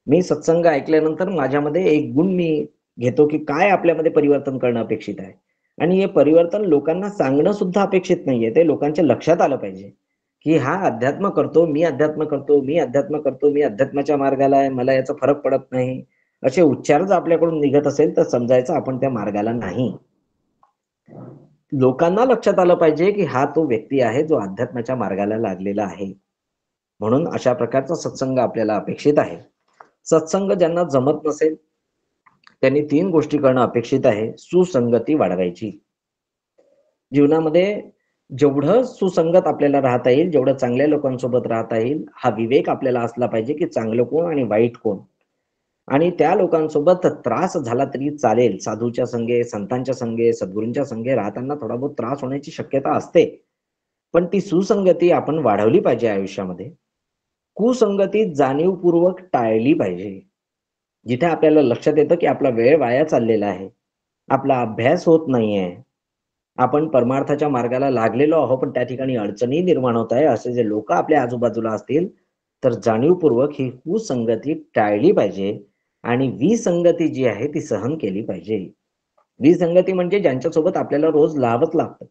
मी सत्संग ऐकल्यानंतर माझ्यामध्ये एक गुण मी घेतो की काय आपल्यामध्ये परिवर्तन करणं अपेक्षित आहे. आणि हे परिवर्तन लोकांना सांगणं सुद्धा अपेक्षित नाहीये. ते लोकांच्या लक्षात आलं पाहिजे की हा अध्यात्म करतो, मी अध्यात्म करतो, मी अध्यात्म करतो, मी अध्यात्माच्या मार्गाला आहे, मला याचा फरक पडत नाही. असे उच्चार जर आपल्याकडून निघत असेल तर समजायचं आपण त्या मार्गाला नाही. लोकांना लक्षात आलं पाहिजे की हा तो व्यक्ती आहे जो अध्यात्माच्या मार्गाला लागलेला आहे. म्हणून अशा प्रकारचा सत्संग आपल्याला अपेक्षित आहे. सत्संग ज्यांना जमत नसेल त्यांनी 3 गोष्टी करणं अपेक्षित आहे. सुसंगती वाढवायची. जीवनामध्ये जेवढं सुसंगत आपल्याला राहता येईल, जेवढं चांगल्या लोकांसोबत राहता येईल, हा विवेक आपल्याला असला पाहिजे की चांगलं कोण आणि वाईट कोण. आणि त्या लोकांसोबत त्रास झाला तरी चालेल. साधूच्या संगे, संतांच्या संगे, सद्गुरूंच्या संगे राहताना थोडा बहुत त्रास होण्याची शक्यता असते. पण ती सुसंगती आपण वाढवली पाहिजे आयुष्यामध्ये. कुसंगती जाणीवपूर्वक टाळली पाहिजे. जिथे आपल्याला लक्षात येतं की आपला वेळ वाया चाललेला आहे, आपला अभ्यास होत नाहीये, आपण परमार्थाच्या मार्गाला लागलेलो आहोत पण त्या ठिकाणी अडचणी निर्माण होत आहे, असे जे लोक आपल्या आजूबाजूला असतील तर जाणीवपूर्वक ही कुसंगती टाळली पाहिजे आणि विसंगती जी आहे ती सहन केली पाहिजे. विसंगती म्हणजे ज्यांच्यासोबत आपल्याला रोज लाभच लागतं.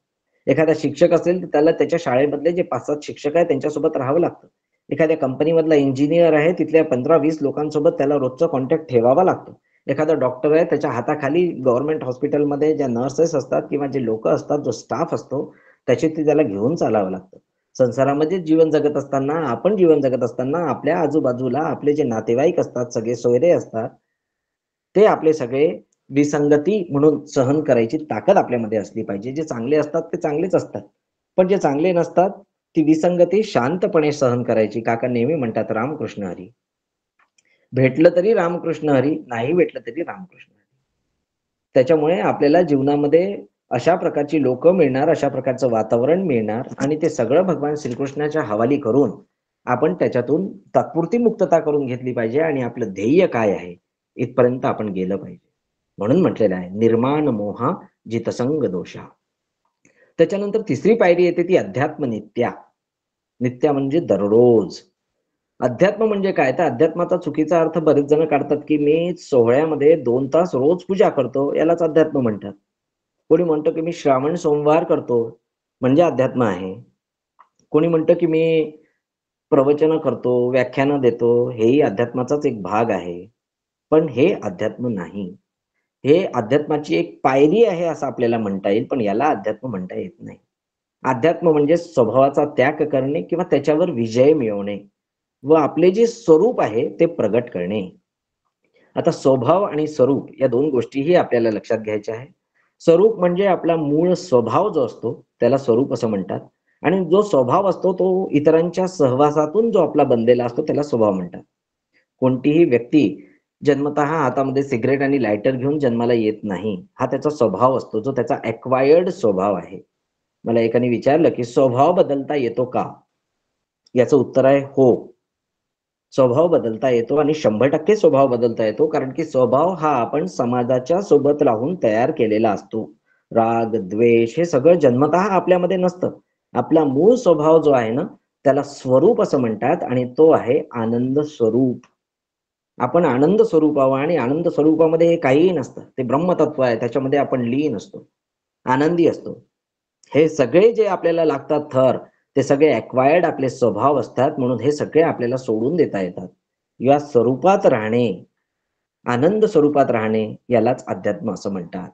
एखादा शिक्षक असेल तर त्याला त्याच्या शाळेमधले जे 5-7 शिक्षक आहेत त्यांच्यासोबत राहावं लागतं. एखाद्या कंपनीमधला इंजिनियर आहे, तिथल्या 15-20 लोकांसोबत त्याला रोजचा कॉन्टॅक्ट ठेवावा लागतो. एखादा डॉक्टर आहे, त्याच्या हाताखाली गव्हर्नमेंट हॉस्पिटलमध्ये ज्या नर्सेस असतात किंवा जे लोक असतात, जो स्टाफ असतो, त्याची ते त्याला घेऊन चालावं लागतं. संसारामध्ये जीवन जगत असताना, आपण जीवन जगत असताना आपल्या आजूबाजूला आपले जे नातेवाईक असतात, सगळे सोयरे असतात, ते आपले सगळे विसंगती म्हणून सहन करायची ताकद आपल्यामध्ये असली पाहिजे. जे चांगले असतात ते चांगलेच असतात. पण जे चांगले नसतात, ती विसंगती शांतपणे सहन करायची. काका नेहमी म्हणतात, रामकृष्ण हरी. भेटलं तरी रामकृष्ण हरी, नाही भेटलं तरी रामकृष्ण हरी. त्याच्यामुळे आपल्याला जीवनामध्ये अशा प्रकारची लोकं मिळणार, अशा प्रकारचं वातावरण मिळणार आणि ते सगळं भगवान श्रीकृष्णाच्या हवाली करून आपण त्याच्यातून तात्पुरती मुक्तता करून घेतली पाहिजे आणि आपलं ध्येय काय आहे इथपर्यंत आपण गेलं पाहिजे. म्हणून म्हटलेलं आहे, निर्माण मोहा जितसंग दोषा. त्याच्यानंतर तिसरी पायरी येते ती अध्यात्म नित्या. नित्या म्हणजे दररोज. अध्यात्म म्हणजे काय? तर अध्यात्माचा चुकीचा अर्थ बरेच जण काढतात की मी सोहळ्यामध्ये 2 तास रोज पूजा करतो, यालाच अध्यात्म म्हणतात. कोणी म्हणतो की मी श्रावण सोमवार करतो म्हणजे अध्यात्म आहे. कोणी म्हणतं की मी प्रवचन करतो, व्याख्यानं देतो, हेही अध्यात्माचाच एक भाग आहे. पण हे अध्यात्म नाही. हे अध्यात्माची एक पायरी आहे असं आपल्याला म्हणता येईल, पण याला अध्यात्म म्हणता येत नाही. अध्यात्म म्हणजे स्वभावाचा त्याग करणे किंवा त्याच्यावर विजय मिळवणे व आपले जे स्वरूप आहे ते प्रगट करणे. आता स्वभाव आणि स्वरूप या 2 गोष्टीही आपल्याला लक्षात घ्यायच्या आहे. स्वरूप म्हणजे आपला मूळ स्वभाव जो असतो त्याला स्वरूप असं म्हणतात आणि जो स्वभाव असतो तो इतरांच्या सहवासातून जो आपला बनलेला असतो त्याला स्वभाव म्हणतात. कोणतीही व्यक्ती जन्मतः हातामध्ये सिगारेट आणि लायटर घेऊन जन्माला येत नाही. हा त्याचा स्वभाव असतो, जो त्याचा ॲक्वायर्ड स्वभाव आहे. मला एकाने विचारलं की स्वभाव बदलता येतो का? याचं उत्तर आहे हो. स्वभाव बदलता येतो आणि 100% स्वभाव बदलता येतो. कारण की स्वभाव हा आपण समाजाच्या सोबत राहून तयार केलेला असतो. राग, द्वेष हे सगळं जन्मतः आपल्यामध्ये नसतं. आपला मूळ स्वभाव जो आहे ना, त्याला स्वरूप असं म्हणतात आणि तो आहे आनंद स्वरूप. आपण आनंद स्वरूप आहोत आणि आनंद स्वरूपामध्ये हे काहीही नसतं. ते ब्रह्मतत्व आहे. त्याच्यामध्ये आपण लीन असतो, आनंदी असतो. हे सगळे जे आपल्याला लागतात थर, ते सगळे ॲक्वायर्ड आपले स्वभाव असतात. म्हणून हे सगळे आपल्याला सोडून देता येतात. या स्वरूपात राहणे, आनंद स्वरूपात राहणे यालाच अध्यात्म असं म्हणतात.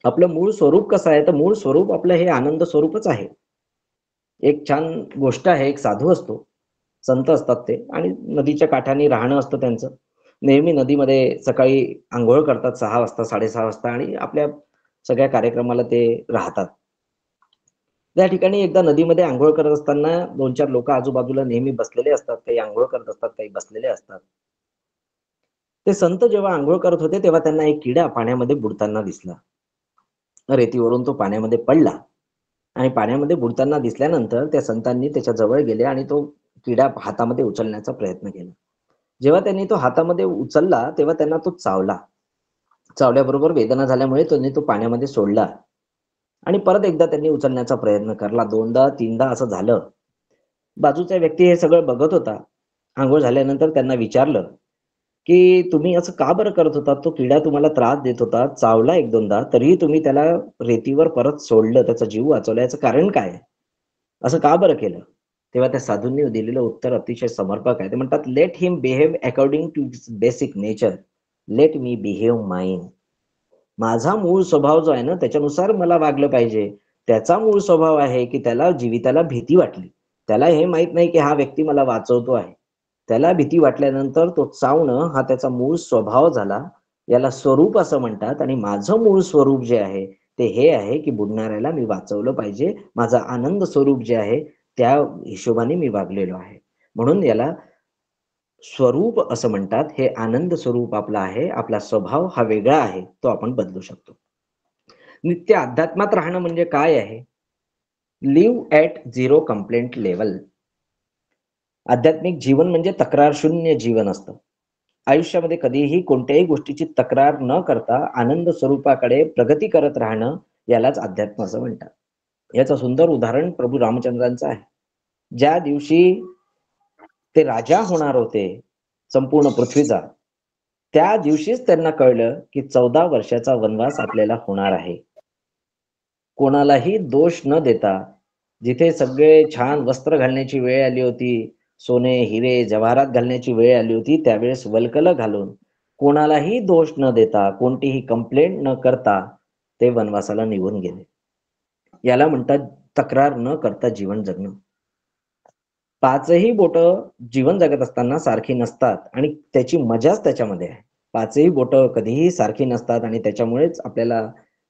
आपलं मूळ स्वरूप कसं आहे? तर मूळ स्वरूप आपलं हे आनंद स्वरूपच आहे. एक छान गोष्ट आहे, एक साधू असतो, संत असतात ते आणि नदीच्या काठानी राहणं असतं त्यांचं. नेहमी नदीमध्ये सकाळी अंघोळ करतात 6 वाजता, 6:30 वाजता आणि आपल्या सगळ्या कार्यक्रमाला ते राहतात. त्या ठिकाणी एकदा नदीमध्ये अंघोळ करत असताना 2-4 लोक आजूबाजूला नेहमी बसलेले असतात. काही अंघोळ करत असतात, काही बसलेले असतात. ते संत जेव्हा अंघोळ करत होते तेव्हा त्यांना एक किडा पाण्यामध्ये बुडताना दिसला. रेतीवरून तो पाण्यामध्ये पडला आणि पाण्यामध्ये बुडताना दिसल्यानंतर त्या संतांनी त्याच्या जवळ गेले आणि तो किडा हातामध्ये उचलण्याचा प्रयत्न केला. जेव्हा त्यांनी तो हातामध्ये उचलला तेव्हा त्यांना तो चावला. चावल्याबरोबर वेदना झाल्यामुळे त्यांनी तो पाण्यामध्ये सोडला आणि परत एकदा त्यांनी उचलण्याचा प्रयत्न करला. 2दा 3दा असं झालं. बाजूचा व्यक्ती हे सगळं बघत होता. अंघोळ झाल्यानंतर त्यांना विचारलं की तुम्ही असं का बरं करत होता? तो किडा तुम्हाला त्रास देत होता, चावला 1-2दा तरीही तुम्ही त्याला रेतीवर परत सोडलं, त्याचा जीव वाचवला, याचं कारण काय आहे? असं का बरं केलं? तेव्हा त्या साधूंनी दिलेलं उत्तर अतिशय समर्पक आहे. ते म्हणतात, "let him behave according to his basic nature. Let me behave mine." माझा मूळ स्वभाव जो आहे ना, त्याच्यानुसार मला वागलं पाहिजे. त्याचा मूळ स्वभाव आहे, की त्याला जीविताला भीती वाटली. त्याला हे माहीत नाही, की हा व्यक्ती मला वाचवतो आहे. त्याला भीती वाटल्यानंतर तो चावणं हा त्याचा मूळ स्वभाव झाला. याला स्वरूप असं म्हणतात आणि माझं मूळ स्वरूप जे आहे, ते हे आहे, की बुडणाऱ्याला मी वाचवलं पाहिजे. माझं आनंद स्वरूप जे आहे, त्या हिशोबाने मी वागलेलो आहे. म्हणून याला स्वरूप असं म्हणतात. हे आनंद स्वरूप आपलं आहे. आपला स्वभाव हा वेगळा आहे. तो आपण बदलू शकतो. नित्य अध्यात्मात राहणं म्हणजे काय आहे? Live at zero complaint level. आध्यात्मिक जीवन म्हणजे तक्रार शून्य जीवन असतं. आयुष्यामध्ये कधीही कोणत्याही गोष्टीची तक्रार न करता आनंद स्वरूपाकडे प्रगती करत राहणं, यालाच अध्यात्म असं म्हणतात. याचं सुंदर उदाहरण प्रभू रामचंद्रांचं आहे. ज्या दिवशी ते राजा होणार होते संपूर्ण पृथ्वीचा, त्या दिवशीच त्यांना कळलं, की 14 वर्षाचा वनवास आपल्याला होणार आहे. कोणालाही दोष न देता, जिथे सगळे छान वस्त्र घालण्याची वेळ आली होती, सोने, हिरे, जवाहरात घालण्याची वेळ आली होती, त्यावेळेस वल्कलं घालून, कोणालाही दोष न देता, कोणतीही कंप्लेंट न करता ते वनवासाला निघून गेले. याला म्हणतात तक्रार न करता जीवन जगणं. 5ही बोटं जीवन जगत असताना सारखी नसतात आणि त्याची मजाच त्याच्यामध्ये आहे. 5ही बोटं कधीही सारखी नसतात आणि त्याच्यामुळेच आपल्याला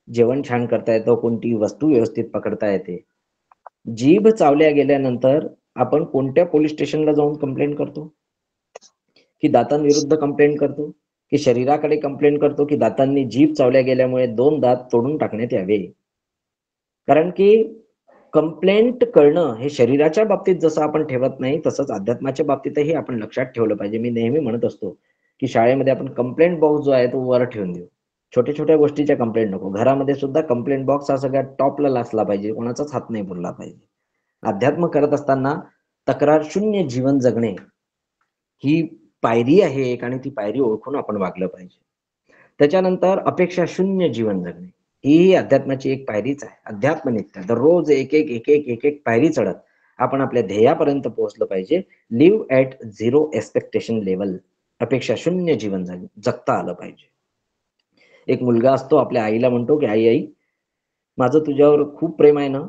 जेवण छान करता येतं, कोणती वस्तू व्यवस्थित पकडता येते. जीभ चावल्या गेल्यानंतर आपण कोणत्या पोलीस स्टेशनला जाऊन कंप्लेंट करतो? की दातांविरुद्ध कंप्लेंट करतो? की शरीराकडे कंप्लेंट करतो, की दातांनी जीभ चावल्या गेल्यामुळे 2 दात तोडून टाकण्यात यावे? कारण की कंप्लेंट करणं हे शरीराच्या बाबतीत जसं आपण ठेवत नाही, तसंच अध्यात्माच्या बाबतीतही आपण लक्षात ठेवलं पाहिजे. मी नेहमी म्हणत असतो, की शाळेमध्ये आपण कंप्लेंट बॉक्स जो आहे तो वर ठेवून देऊ. छोट्या-छोट्या गोष्टीच्या कंप्लेंट नको. घरामध्ये सुद्धा कंप्लेंट बॉक्स हा सगळ्यात टॉपला असला पाहिजे. कोणाचाच हात नाही पुरला पाहिजे. अध्यात्म करत असताना तक्रार शून्य जीवन जगणे ही पायरी आहे एक आणि ती पायरी ओळखून आपण वागलं पाहिजे. त्याच्यानंतर अपेक्षा शून्य जीवन जगणे. ही अध्यात्माची एक पायरीच आहे. अध्यात्म नित्य दररोज एक पायरी चढत आपण आपल्या ध्येयापर्यंत पोहोचलं पाहिजे. Live at zero expectation level. अपेक्षा शून्य जीवन जगता आलं पाहिजे. एक मुलगा असतो आपल्या आईला म्हणतो, की "आई, आई माझं तुझ्यावर खूप प्रेम आहे ना,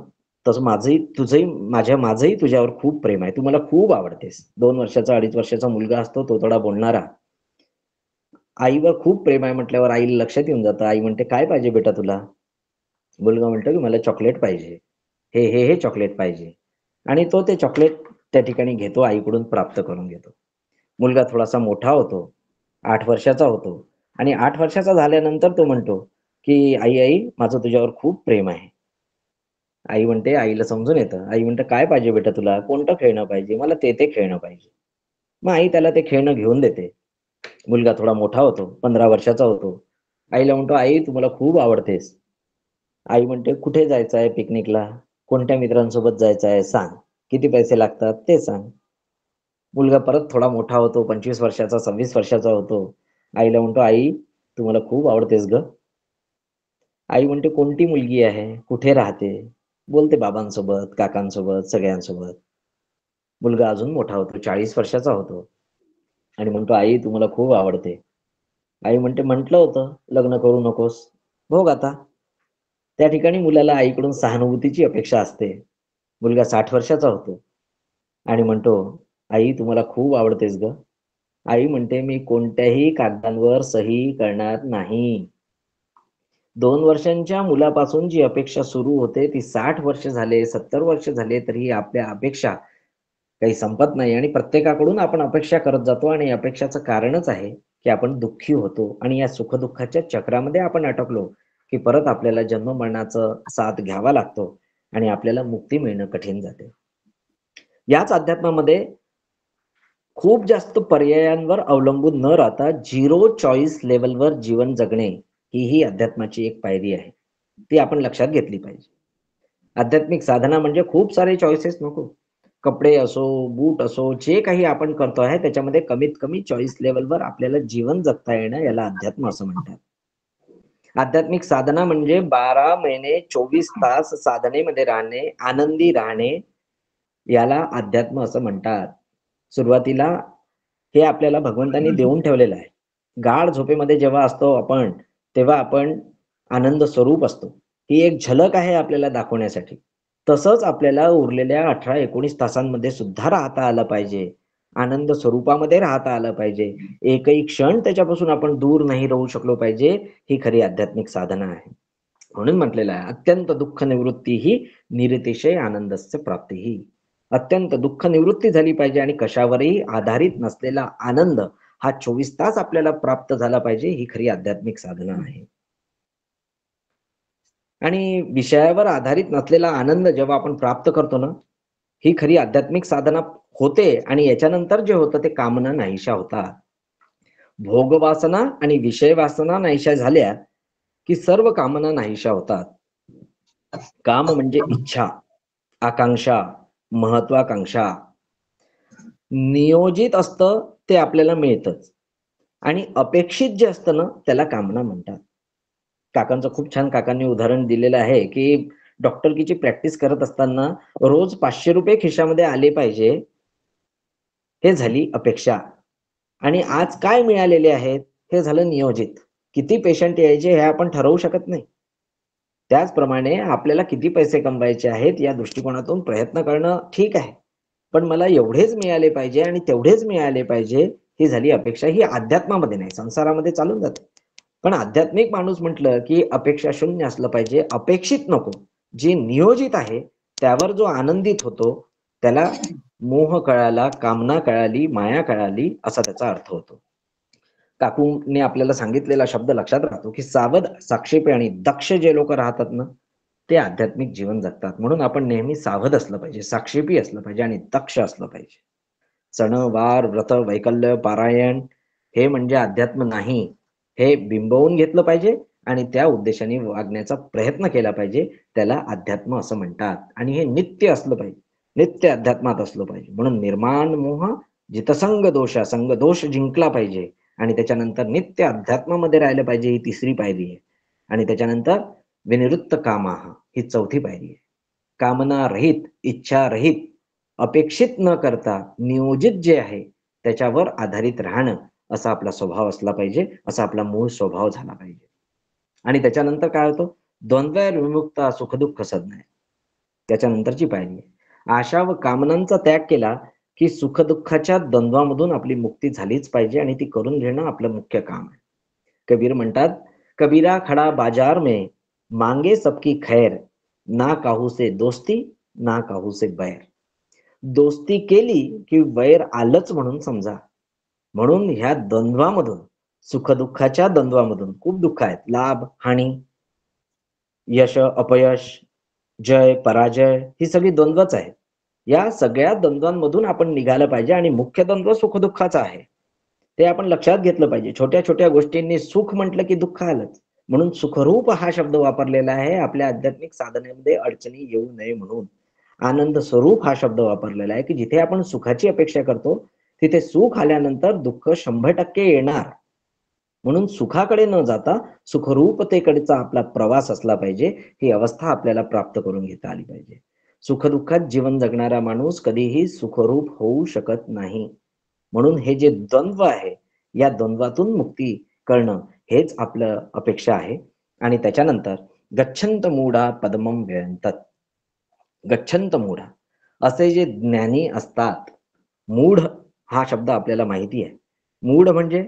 तसं माझंही तुझ्यावर खूप प्रेम आहे. तू मला खूप आवडतेस." 2 वर्षाचा, 2.5 वर्षाचा मुलगा असतो तो थोडा बोलणारा. आईवर खूप प्रेम आहे म्हटल्यावर आईला लक्षात येऊन जातं. आई म्हणते, "काय पाहिजे बेटा तुला?" मुलगा म्हणतो, की "मला चॉकलेट पाहिजे. हे चॉकलेट पाहिजे." आणि तो ते चॉकलेट त्या ठिकाणी घेतो, आईकडून प्राप्त करून घेतो. मुलगा थोडासा मोठा होतो, 8 वर्षाचा होतो आणि 8 वर्षाचा झाल्यानंतर तो म्हणतो, की "आई, आई माझं तुझ्यावर खूप प्रेम आहे." आई म्हणते आईला समजून येतं. आई म्हणते, "काय पाहिजे बेटा तुला? कोणतं खेळणं पाहिजे?" "मला ते खेळणं पाहिजे." मग आई त्याला ते खेळणं घेऊन देते. मुलगा थोडा मोठा होतो, 15 वर्षाचा होतो. आईला म्हणतो, "आई तू मला खूप आवडतेस." आई म्हणते, "कुठे जायचं आहे पिकनिकला? कोणत्या मित्रांसोबत जायचं आहे सांग. किती पैसे लागतात ते सांग." मुलगा परत थोडा मोठा होतो, 25 वर्षाचा, 26 वर्षाचा होतो. आईला म्हणतो, "आई तू मला खूप आवडतेस गं." आई म्हणते, "कोणती मुलगी आहे? कुठे राहते?" बोलते बाबांसोबत, काकांसोबत, सगळ्यांसोबत. मुलगा अजून मोठा होतो, 40 वर्षाचा होतो आणि म्हणतो, "आई तू मला खूप आवडते." आई म्हणते, "म्हटलं होतं लग्न करू नकोस. भोग आता." त्या ठिकाणी मुलाला आईकडून सहानुभूतीची अपेक्षा असते. मुलगा 60 वर्षाचा होतो आणि म्हणतो, "आई तू मला खूप आवडतेस गं." आई म्हणते, "मी कोणत्याही कागदांवर सही करणार नाही." 2 वर्षांच्या मुलापासून जी अपेक्षा सुरू होते, ती 60 वर्ष झाले, 70 वर्ष झाले, तरीही आपल्या अपेक्षा काही संपत नाही आणि प्रत्येकाकडून आपण अपेक्षा करत जातो आणि अपेक्षाचं कारणच आहे, की आपण दुःखी होतो आणि या सुख-दुःखाच्या चक्रामध्ये आपण अटकलो, की परत आपल्याला जन्म-मरणाचा साथ घ्यावा लागतो आणि आपल्याला मुक्ती मिळणं कठीण जाते. याच अध्यात्मामध्ये खूप जास्त पर्यायांवर अवलंबून न राहता झिरो चॉईस लेव्हलवर जीवन जगणे, ही अध्यात्माची एक पायरी आहे. ती आपण लक्षात घेतली पाहिजे. आध्यात्मिक साधना म्हणजे खूप सारे चॉईसेस नको. कपडे असो, बूट असो, जे काही आपण करतो आहे त्याच्यामध्ये कमीत कमी चॉईस लेवलवर आपल्याला जीवन जगता येणं याला अध्यात्म असं म्हणतात. आध्यात्मिक साधना म्हणजे 12 महिने 24 तास साधनेमध्ये राहणे, आनंदी राहणे, याला अध्यात्म असं म्हणतात. सुरुवातीला हे आपल्याला भगवंतांनी देऊन ठेवलेलं आहे. गाढ झोपेमध्ये जेव्हा असतो आपण, तेव्हा आपण आनंद स्वरूप असतो. ही एक झलक आहे आपल्याला दाखवण्यासाठी. तसंच आपल्याला उरलेल्या 18-19 तासांमध्ये सुद्धा राहता आलं पाहिजे. आनंद स्वरूपामध्ये राहता आलं पाहिजे. एकही क्षण त्याच्यापासून आपण दूर नाही राहू शकलो पाहिजे. ही खरी आध्यात्मिक साधना आहे. म्हणून म्हटलेलं आहे, अत्यंत दुःख निवृत्ती ही निरतिशय आनंदस्य प्राप्ती. अत्यंत दुःख निवृत्ती झाली पाहिजे आणि कशावरही आधारित नसलेला आनंद हा 24 तास आपल्याला प्राप्त झाला पाहिजे. ही खरी आध्यात्मिक साधना आहे. आणि विषयावर आधारित नसलेला आनंद जेव्हा आपण प्राप्त करतो ना, ही खरी आध्यात्मिक साधना होते आणि याच्यानंतर जे होतं ते कामना नाहीशा होतात. भोगवासना आणि विषय वासना नाहीशा झाल्या की सर्व कामना नाहीशा होतात. काम म्हणजे इच्छा, आकांक्षा, महत्वाकांक्षा. नियोजित असतं ते आपल्याला मिळतच आणि अपेक्षित जे असतं ना त्याला कामना म्हणतात. काकांचं खूप छान काकांनी उदाहरण दिलेलं आहे की डॉक्टरकीची प्रॅक्टिस करत असताना रोज 500 रुपये खिशामध्ये आले पाहिजे, हे झाली अपेक्षा. आणि आज काय मिळालेले आहेत हे झालं नियोजित. किती पेशंट यायचे हे आपण ठरवू शकत नाही. त्याचप्रमाणे आपल्याला किती पैसे कमवायचे आहेत या दृष्टिकोनातून प्रयत्न करणं ठीक आहे. पण मला एवढेच मिळाले पाहिजे आणि तेवढेच मिळाले पाहिजे, ही झाली अपेक्षा. ही अध्यात्मामध्ये नाही, संसारामध्ये चालून जाते. पण आध्यात्मिक माणूस म्हटलं की अपेक्षा शून्य असलं पाहिजे, अपेक्षित नको. जे नियोजित आहे त्यावर जो आनंदित होतो त्याला मोह कळाला, कामना कळाली, माया कळाली असा त्याचा अर्थ होतो. काकूने आपल्याला सांगितलेला शब्द लक्षात राहतो की सावध, साक्षेपी आणि दक्ष जे लोक राहतात ना ते आध्यात्मिक जीवन जगतात. म्हणून आपण नेहमी सावध असलं पाहिजे, साक्षेपी असलं पाहिजे आणि दक्ष असलं पाहिजे. सण, वार, व्रत, वैकल्य, पारायण हे म्हणजे अध्यात्म नाही, हे बिंबवून घेतलं पाहिजे आणि त्या उद्देशाने वागण्याचा प्रयत्न केला पाहिजे. त्याला अध्यात्म असं म्हणतात. आणि हे नित्य असलं पाहिजे, नित्य अध्यात्मात असलं पाहिजे. म्हणून निर्माण मोह जितसंग दोष, संग दोष जिंकला पाहिजे आणि त्याच्यानंतर नित्य अध्यात्मामध्ये राहिलं पाहिजे. ही तिसरी पायरी आहे. आणि त्याच्यानंतर विनिवृत्त कामाहा ही चौथी पायरी आहे. कामना रहित, इच्छा रहित, अपेक्षित न करता नियोजित जे आहे त्याच्यावर आधारित राहणं असा आपला स्वभाव असला पाहिजे. असा आपला मूळ स्वभाव झाला पाहिजे. आणि त्याच्यानंतर काय होतं, द्वंद्व विमुक्त सुखदुःख सज्ञाय, त्याच्यानंतरची पायरी आहे. आशा व कामनांचा त्याग केला की सुखदुःखाच्या द्वंद्वामधून आपली मुक्ती झालीच पाहिजे आणि ती करून घेणं आपलं मुख्य काम आहे. कबीर म्हणतात, कबीरा खडा बाजार में मांगे सबकी खैर, ना काहू से दोस्ती ना काहू से बैर. दोस्ती केली की वैर आलंच म्हणून समजा. म्हणून ह्या द्वंद्वामधून, सुखदुःखाच्या द्वंद्वामधून खूप दुःख आहेत. लाभ, हानी, यश, अपयश, जय, पराजय ही सगळी द्वंद्वच आहेत. या सगळ्या द्वंद्वांमधून आपण निघालं पाहिजे आणि मुख्य द्वंद्व सुखदुःखाचा आहे. ते आपण लक्षात घेतलं पाहिजे. छोट्या छोट्या गोष्टींनी सुख म्हटलं की दुःख आलंच. म्हणून सुखरूप हा शब्द वापरलेला आहे आपल्या आध्यात्मिक साधनेमध्ये अडचणी येऊ नये म्हणून. आनंद स्वरूप हा शब्द वापरलेला आहे की जिथे आपण सुखाची अपेक्षा करतो तिथे सुख आल्यानंतर दुःख 100% येणार. म्हणून सुखाकडे न जाता सुखरूपतेकडचा आपला प्रवास असला पाहिजे. ही अवस्था आपल्याला प्राप्त करून घेता आली पाहिजे. सुखदुःखात जीवन जगणारा माणूस कधीही सुखरूप होऊ शकत नाही. म्हणून हे जे द्वंद्व आहे या द्वंद्वातून मुक्ती करणं हेच आपलं अपेक्षा आहे. आणि त्याच्यानंतर गच्छंत मूढा पद्मम व्यंतत. गच्छंत मूढा असे जे ज्ञानी असतात, मूढ हा शब्द आपल्याला माहिती आहे. मूढ म्हणजे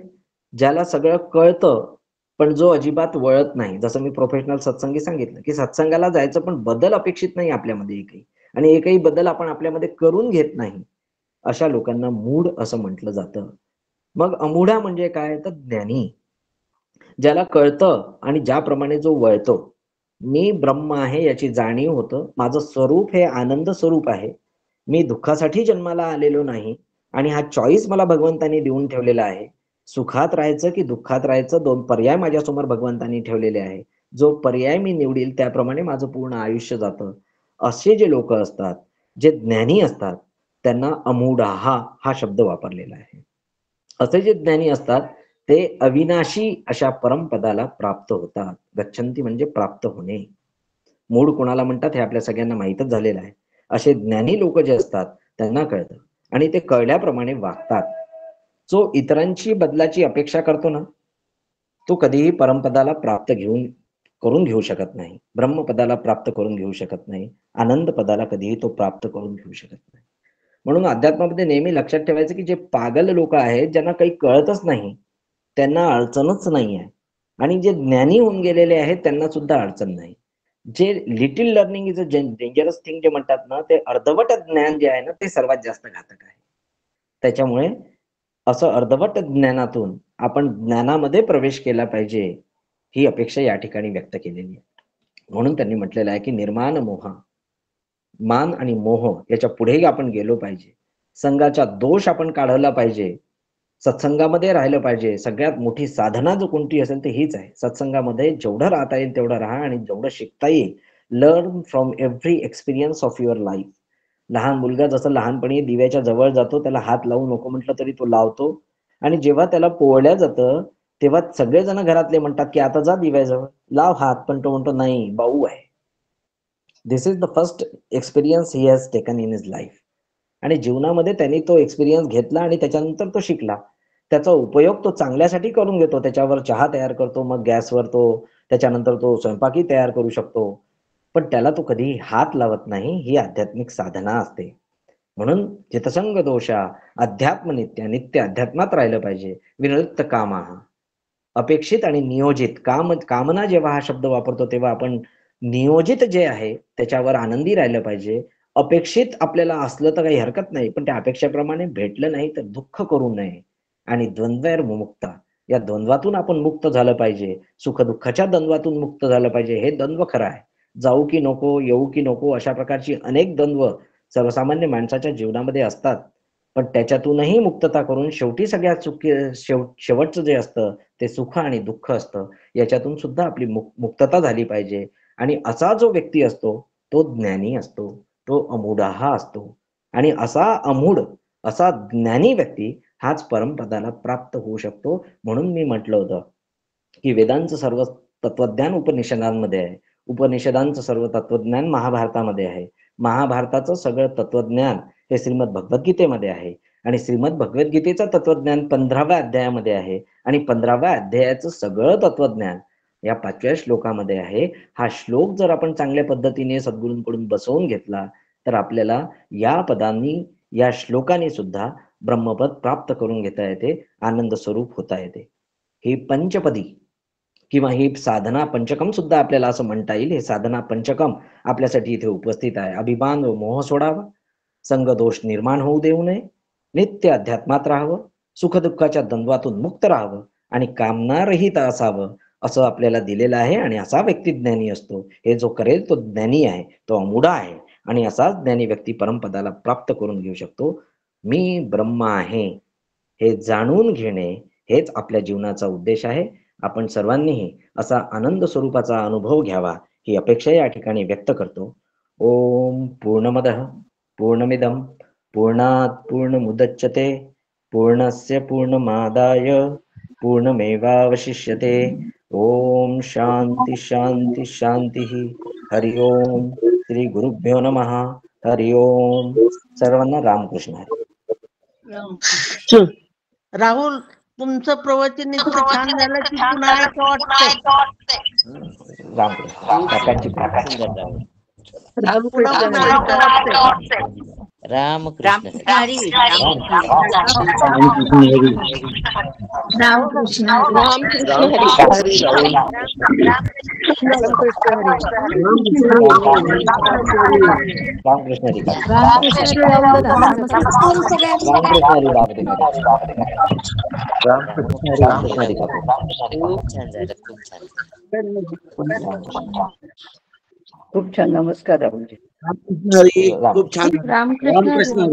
ज्याला सगळं कळतं पण जो अजिबात वळत नाही. जसं मी प्रोफेशनल सत्संगी सांगितलं की सत्संगाला जायचं पण बदल अपेक्षित नाही आपल्यामध्ये एकही, आणि एकही बदल आपण आपल्यामध्ये करून घेत नाही. अशा लोकांना मूढ असं म्हटलं जातं. मग अमूढा म्हणजे काय, तर ज्ञानी, ज्याला कळतं आणि ज्याप्रमाणे जो वळतो. मी ब्रह्म आहे याची जाणीव होतं. माझं स्वरूप हे आनंद स्वरूप आहे. मी दुःखासाठी जन्माला आलेलो नाही आणि हा चॉईस मला भगवंतानी देऊन ठेवलेला आहे. सुखात राहायचं की दुःखात राहायचं, दोन पर्याय माझ्यासमोर भगवंतानी ठेवलेले आहे. जो पर्याय मी निवडील त्याप्रमाणे माझं पूर्ण आयुष्य जातं. असे जे लोक असतात, जे ज्ञानी असतात, त्यांना अमूढाहा हा शब्द वापरलेला आहे. असे जे ज्ञानी असतात ते अविनाशी अशा परमपदाला प्राप्त होतात. गच्छन्ति म्हणजे प्राप्त होणे. मूळ कोणाला म्हणतात हे आपल्या सगळ्यांना माहीतच झालेलं आहे. असे ज्ञानी लोक जे असतात त्यांना कळतं आणि ते कळल्याप्रमाणे वागतात. जो इतरांची बदलाची अपेक्षा करतो ना, तो कधीही परमपदाला करून घेऊ शकत नाही. ब्रह्मपदाला प्राप्त करून घेऊ शकत नाही. आनंद पदाला कधीही तो प्राप्त करून घेऊ शकत नाही. म्हणून अध्यात्मामध्ये नेहमी लक्षात ठेवायचं की जे पागल लोक आहेत, ज्यांना काही कळतच नाही, त्यांना अडचणच नाही आहे. आणि जे ज्ञानी होऊन गेलेले आहेत त्यांना सुद्धा अडचण नाही. जे little learning is a dangerous thing जे म्हणतात ना, ते अर्धवट ज्ञान जे आहे ना, ते सर्वात जास्त घातक आहे. त्याच्यामुळे असं अर्धवट ज्ञानातून आपण ज्ञानामध्ये प्रवेश केला पाहिजे, ही अपेक्षा या ठिकाणी व्यक्त केलेली आहे. म्हणून त्यांनी म्हटलेलं आहे की निर्माण मोह, मान आणि मोह याच्या पुढेही आपण गेलो पाहिजे. संघाचा दोष आपण काढला पाहिजे. सत्संगामध्ये राहिलं पाहिजे. सगळ्यात मोठी साधना जो कोणती असेल ते हीच आहे. सत्संगामध्ये जेवढं राहता येईल तेवढं राहा आणि जेवढं शिकता येईल, learn from every experience of your life. लहान मुलगा जसं लहानपणी दिव्याच्या जवळ जातो, त्याला हात लावू नको म्हटलं तरी तो लावतो, आणि जेव्हा त्याला पोळल्या जातं तेव्हा सगळेजण घरातले म्हणतात की आता जा दिव्याजवळ लाव हात, पण तो म्हणतो नाही, बाऊ आहे. This is the first experience he has taken in his life. आणि जीवनामध्ये त्यांनी तो एक्सपिरियन्स घेतला आणि त्याच्यानंतर तो शिकला. त्याचा उपयोग तो चांगल्यासाठी करून घेतो. त्याच्यावर चहा तयार करतो, मग गॅसवर तो त्याच्यानंतर तो स्वयंपाकी तयार करू शकतो, पण त्याला तो कधीही हात लावत नाही. ही आध्यात्मिक साधना असते. म्हणून चितसंग दोषा अध्यात्म नित्य, नित्य अध्यात्मात राहिलं पाहिजे. विनिवृत्त कामा, अपेक्षित आणि नियोजित. कामना जेव्हा हा शब्द वापरतो तेव्हा आपण नियोजित जे आहे त्याच्यावर आनंदी राहिलं पाहिजे. अपेक्षित आपल्याला असलं तर काही हरकत नाही, पण त्या अपेक्षेप्रमाणे भेटलं नाही तर दुःख करू नये. आणि द्वंद्वैर मुक्ता, या द्वंद्वातून आपण मुक्त झालं पाहिजे. सुख दुःखाच्या द्वंद्वातून मुक्त झालं पाहिजे. हे द्वंद्व खरं आहे. जाऊ की नको, येऊ की नको, अशा प्रकारची अनेक द्वंद्व सर्वसामान्य माणसाच्या जीवनामध्ये असतात. पण त्याच्यातूनही मुक्तता करून शेवटी सगळ्यात शेवटचं जे असतं ते सुख आणि दुःख असतं. याच्यातून सुद्धा आपली मुक्तता झाली पाहिजे. आणि असा जो व्यक्ती असतो तो ज्ञानी असतो, तो अमूढाहा असतो. आणि असा ज्ञानी व्यक्ती हाच परमपदाला प्राप्त होऊ शकतो. म्हणून मी म्हटलं होतं की वेदांचं सर्व तत्वज्ञान उपनिषदांमध्ये आहे. उपनिषदांचं सर्व तत्वज्ञान महाभारतामध्ये आहे. महाभारताचं सगळं तत्वज्ञान हे श्रीमद भगवद्गीतेमध्ये आहे. आणि श्रीमद भगवद्गीतेचं तत्वज्ञान 15व्या अध्यायामध्ये आहे. आणि 15व्या अध्यायाचं सगळं तत्वज्ञान या 5व्या श्लोकामध्ये आहे. हा श्लोक जर आपण चांगल्या पद्धतीने सद्गुरूंकडून बसवून घेतला तर आपल्याला या पदांनी, या श्लोकाने सुद्धा ब्रह्मपद प्राप्त करून घेता येते, आनंद स्वरूप होता येते. ही पंचपदी किंवा ही साधना पंचकम सुद्धा आपल्याला असं म्हणता येईल. हे साधना पंचकम आपल्यासाठी इथे उपस्थित आहे. अभिमान व मोह सोडावा, संग दोष निर्माण होऊ देऊ नये, नित्य अध्यात्मात राहावं, सुखदुःखाच्या द्वंद्वातून मुक्त राहावं आणि कामनारहित असावं, असं आपल्याला दिलेलं आहे. आणि असा व्यक्ती ज्ञानी असतो. हे जो करेल तो ज्ञानी आहे, तो अमूढा आहे. आणि असाच ज्ञानी व्यक्ती परमपदाला प्राप्त करून घेऊ शकतो. मी ब्रह्म आहे हे जाणून घेणे हेच आपल्या जीवनाचा उद्देश आहे. आपण सर्वांनीही असा आनंद स्वरूपाचा अनुभव घ्यावा ही अपेक्षा या ठिकाणी व्यक्त करतो. ओम पूर्णमदः पूर्णमिदं पूर्णात् पूर्णमुदच्यते पूर्णस्य पूर्णमादाय पूर्णमेवावशिष्यते. ओम शांती शांती शांती. हरि ओम. श्री गुरुभ्यो नमः. हरि ओम. सर्वांना रामकृष्ण हरी. राहुल, तुमचं प्रवचन इतकं छान झालं की पुन्हा ऐकावं वाटतंय. रामकृष्ण. काकांची पुन्हा पुन्हा ऐकावं वाटतंय. रामकृष्ण हरी रामकृष्ण रामकृष्ण हरी. खूप छान झालं, खूप छान. खूप छान. नमस्कार राहुलजी. खूप छान. रामकृष्ण.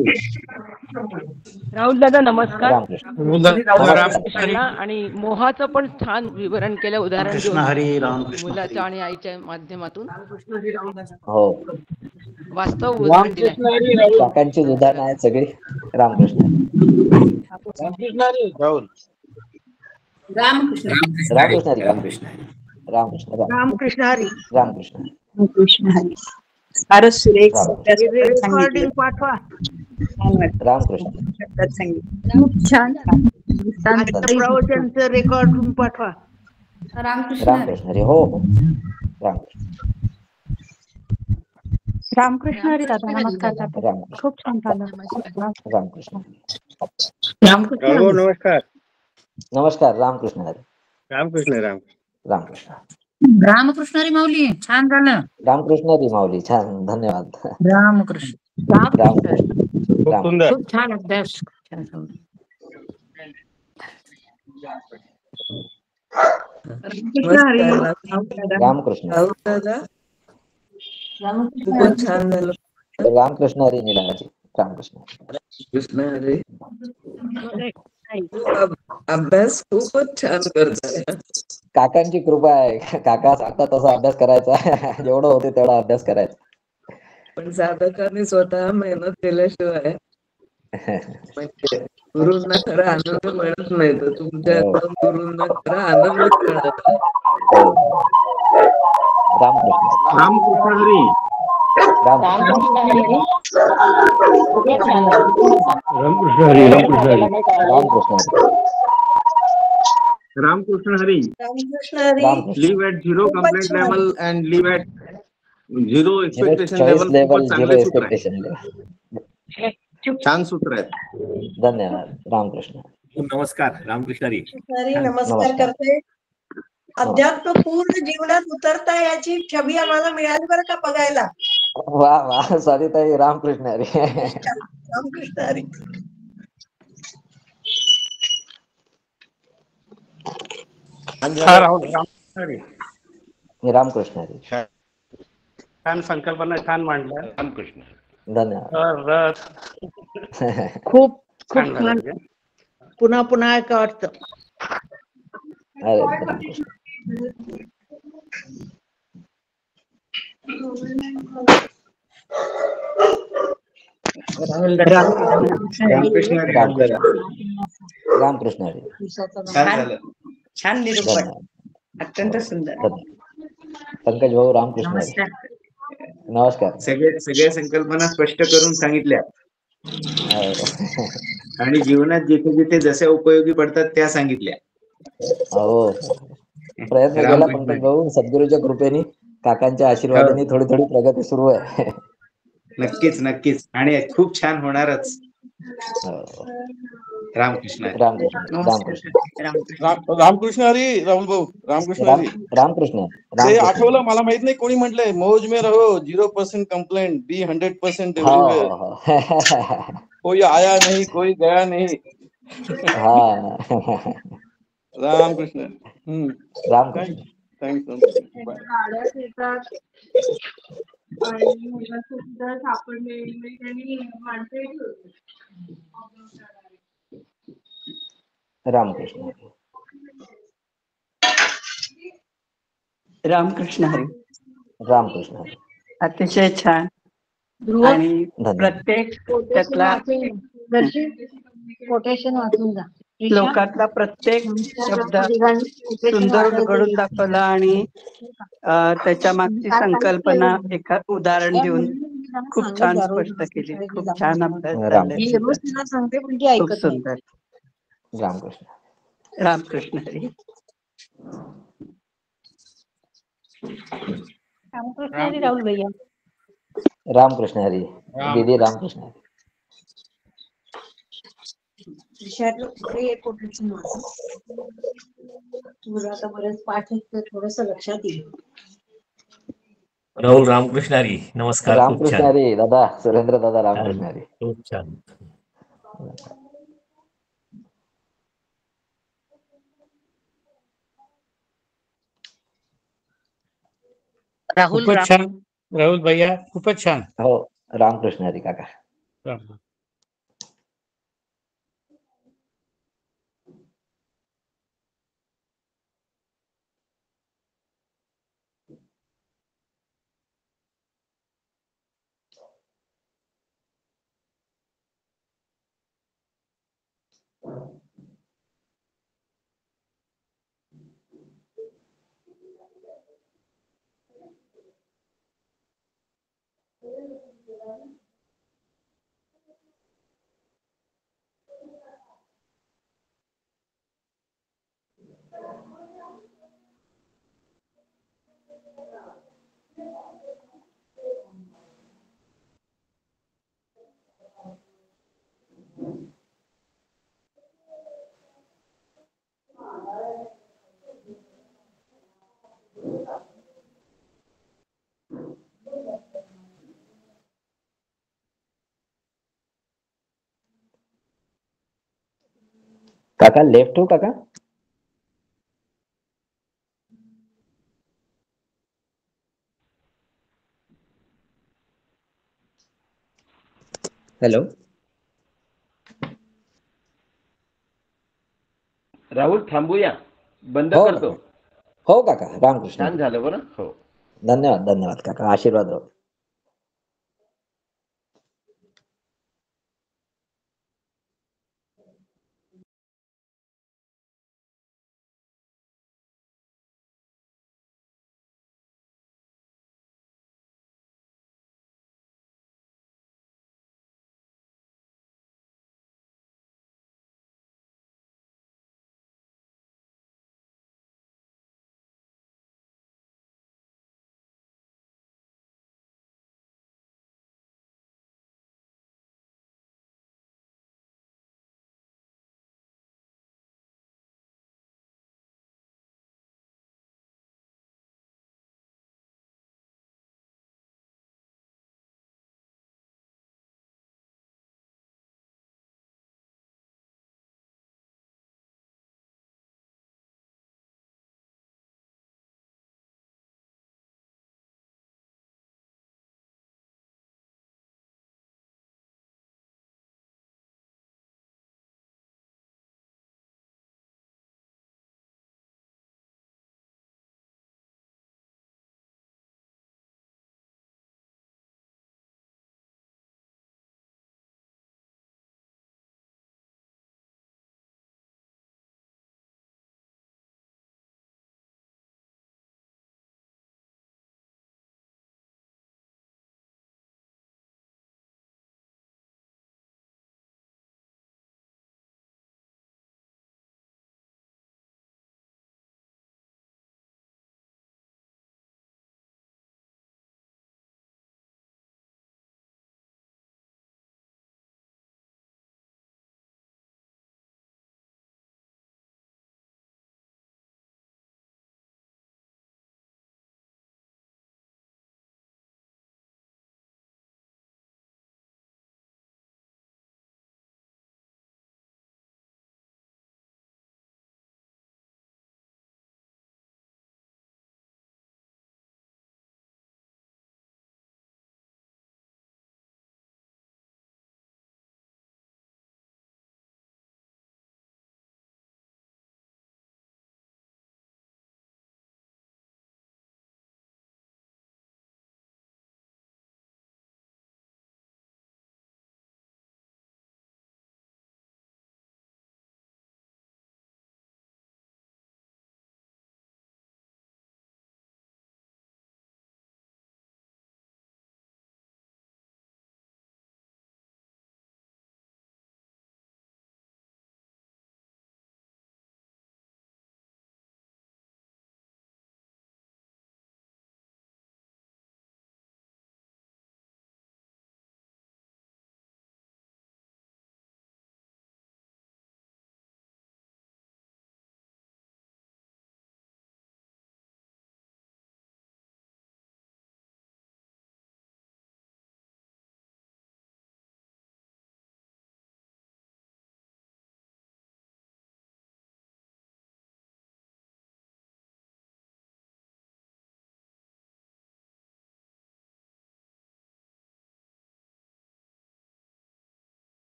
राहुल दादा नमस्कार. रामकृष्ण. आणि मोहाचं पण छान विवरण केलं, उदाहरण कृष्ण हरी. रामकृष्ण मुलाच्या आणि आईच्या माध्यमातून. हो. वास्तव उदाहरण दिलंय. रामकृष्ण हरी राहुल. काकांची उदाहरणं आहेत सगळी. रामकृष्ण रामकृष्ण हरी राहुल. रामकृष्ण रामकृष्ण हरी. रामकृष्ण रामकृष्ण रामकृष्ण हरी. रामकृष्ण कृष्ण हरी. फारच सुरेख रामकृष्ण शब्दात सांगितलं. रेकॉर्डिंग पाठवा. छान वाटलं. रामकृष्ण शब्दात सांगितलं. खूप छान. आजच्या प्रवचनचं रेकॉर्डिंग पाठवा. रामकृष्ण हरी. हो हो रामकृष्ण रामकृष्ण हरी दादा, नमस्कार दादा. रामकृष्ण खूप छान झालं. रामकृष्ण हो नमस्कार. नमस्कार. रामकृष्ण हरी. रामकृष्ण राम. रामकृष्ण रामकृष्ण हरी माऊली, छान झालं. रामकृष्ण हरी माऊली. छान. धन्यवाद. रामकृष्ण रामकृष्ण खूप सुंदर. खूप छान अभ्यास. छान झालं. रामकृष्ण खूपच छान झालं. रामकृष्ण हरी निलाजी. रामकृष्ण कृष्ण हरी. अभ्यास खूपच छान करताय. काकांची कृपा आहे. काका सांगतात तसा अभ्यास करायचा. जेवढं होते तेवढा अभ्यास करायचा. पण साधकांनी स्वतः मेहनत केल्याशिवाय म्हणजे गुरूंना खरा आनंद मिळत नाही. तर तुमच्या गुरूंना खरा आनंद मिळाला. Ramkrishna Ramkrishna Hari. Ramkrishna Ramkrishna Hari. Ramkrishna Hari. Ramkrishna Ramkrishna Hari. Ramkrishna live at zero complaint level and live at zero expectation choice level. Level खूपच झिरो चांगले सूत्र आहे. Expectation level. छान सूत्र आहे. धन्यवाद. रामकृष्ण. नमस्कार. रामकृष्ण हरी. नमस्कार करते. अध्यात्म पूर्ण जीवनात उतरता याची छबी आम्हाला मिळाली बरं का बघायला. वा वा सरिताई. रामकृष्ण हरी. रामकृष्ण हरी. राहुल. रामकृष्ण हरी. रामकृष्ण हरी. छान संकल्पना छान मांडल्या. रामकृष्ण. धन्यवाद. खूप खूप छान छान. झालं. पुन्हा पुन्हा ऐका वाटतं. अरे रामकृष्ण. रामकृष्ण हरी. रामकृष्ण हरी. छान झालं. छान निरूपण. धन्यवाद. अत्यंत सुंदर. पंकज भाऊ. रामकृष्ण हरी. नमस्कार. सगळ्या संकल्पना स्पष्ट करून सांगितल्या हो. आणि जीवनात जिथे जिथे जसे उपयोगी पडतात त्या सांगितल्या. हो प्रयत्न केला रामकृष्ण पंकज हरी. भाऊ. सद्गुरूच्या कृपेने काकांच्या आशीर्वादाने थोडी थोडी प्रगती सुरू आहे. नक्कीच नक्कीच आणि खूप छान होणारच. हो. रामकृष्ण हरी. रामकृष्ण. रामकृष्ण. रामकृष्ण हरी. राहुल भाऊ. रामकृष्ण हरी. रामकृष्ण. ते आठवलं मला माहित नाही कोणी म्हटलंय मौज में रहो 0% कंप्लेंट बी 100% एव्हरीवेअर. हो. कोई आया नहीं कोई गया नहीं. हा. रामकृष्ण. रामकृष्ण. थँक्स. रामकृष्ण. रामकृष्ण हरी. रामकृष्ण. अतिशय छान. आणि धन्यवाद. प्रत्येक त्यातला कोटेशन वाचून जा. श्लोकातला प्रत्येक शब्द सुंदर घडून दाखवला आणि त्याच्या मागची संकल्पना एका उदाहरण देऊन खूप छान स्पष्ट केली. खूप छान अभ्यास झालाय. खूप सुंदर. रामकृष्ण. रामकृष्ण हरी. रामकृष्ण हरी राहुल भैया. रामकृष्ण हरी. दीदी. रामकृष्ण हरी. तुला आता बरेच पाठ आहेत थोडस लक्षात येईल. राहुल. रामकृष्ण हरी. नमस्कार. खूप रामकृष्ण छान. हरी दादा. सुरेंद्र दादा. रामकृष्ण हरी. खूप छान. राहुल. खूपच छान. राहुल भैया खूपच छान. हो. रामकृष्ण हरी काका. काका लेफ्ट हो काका. हॅलो राहुल थांबूया, बंद हो करतो. काका. हो काका, रामकृष्ण. छान झालं बरं. हो धन्यवाद धन्यवाद काका, आशीर्वाद राहू.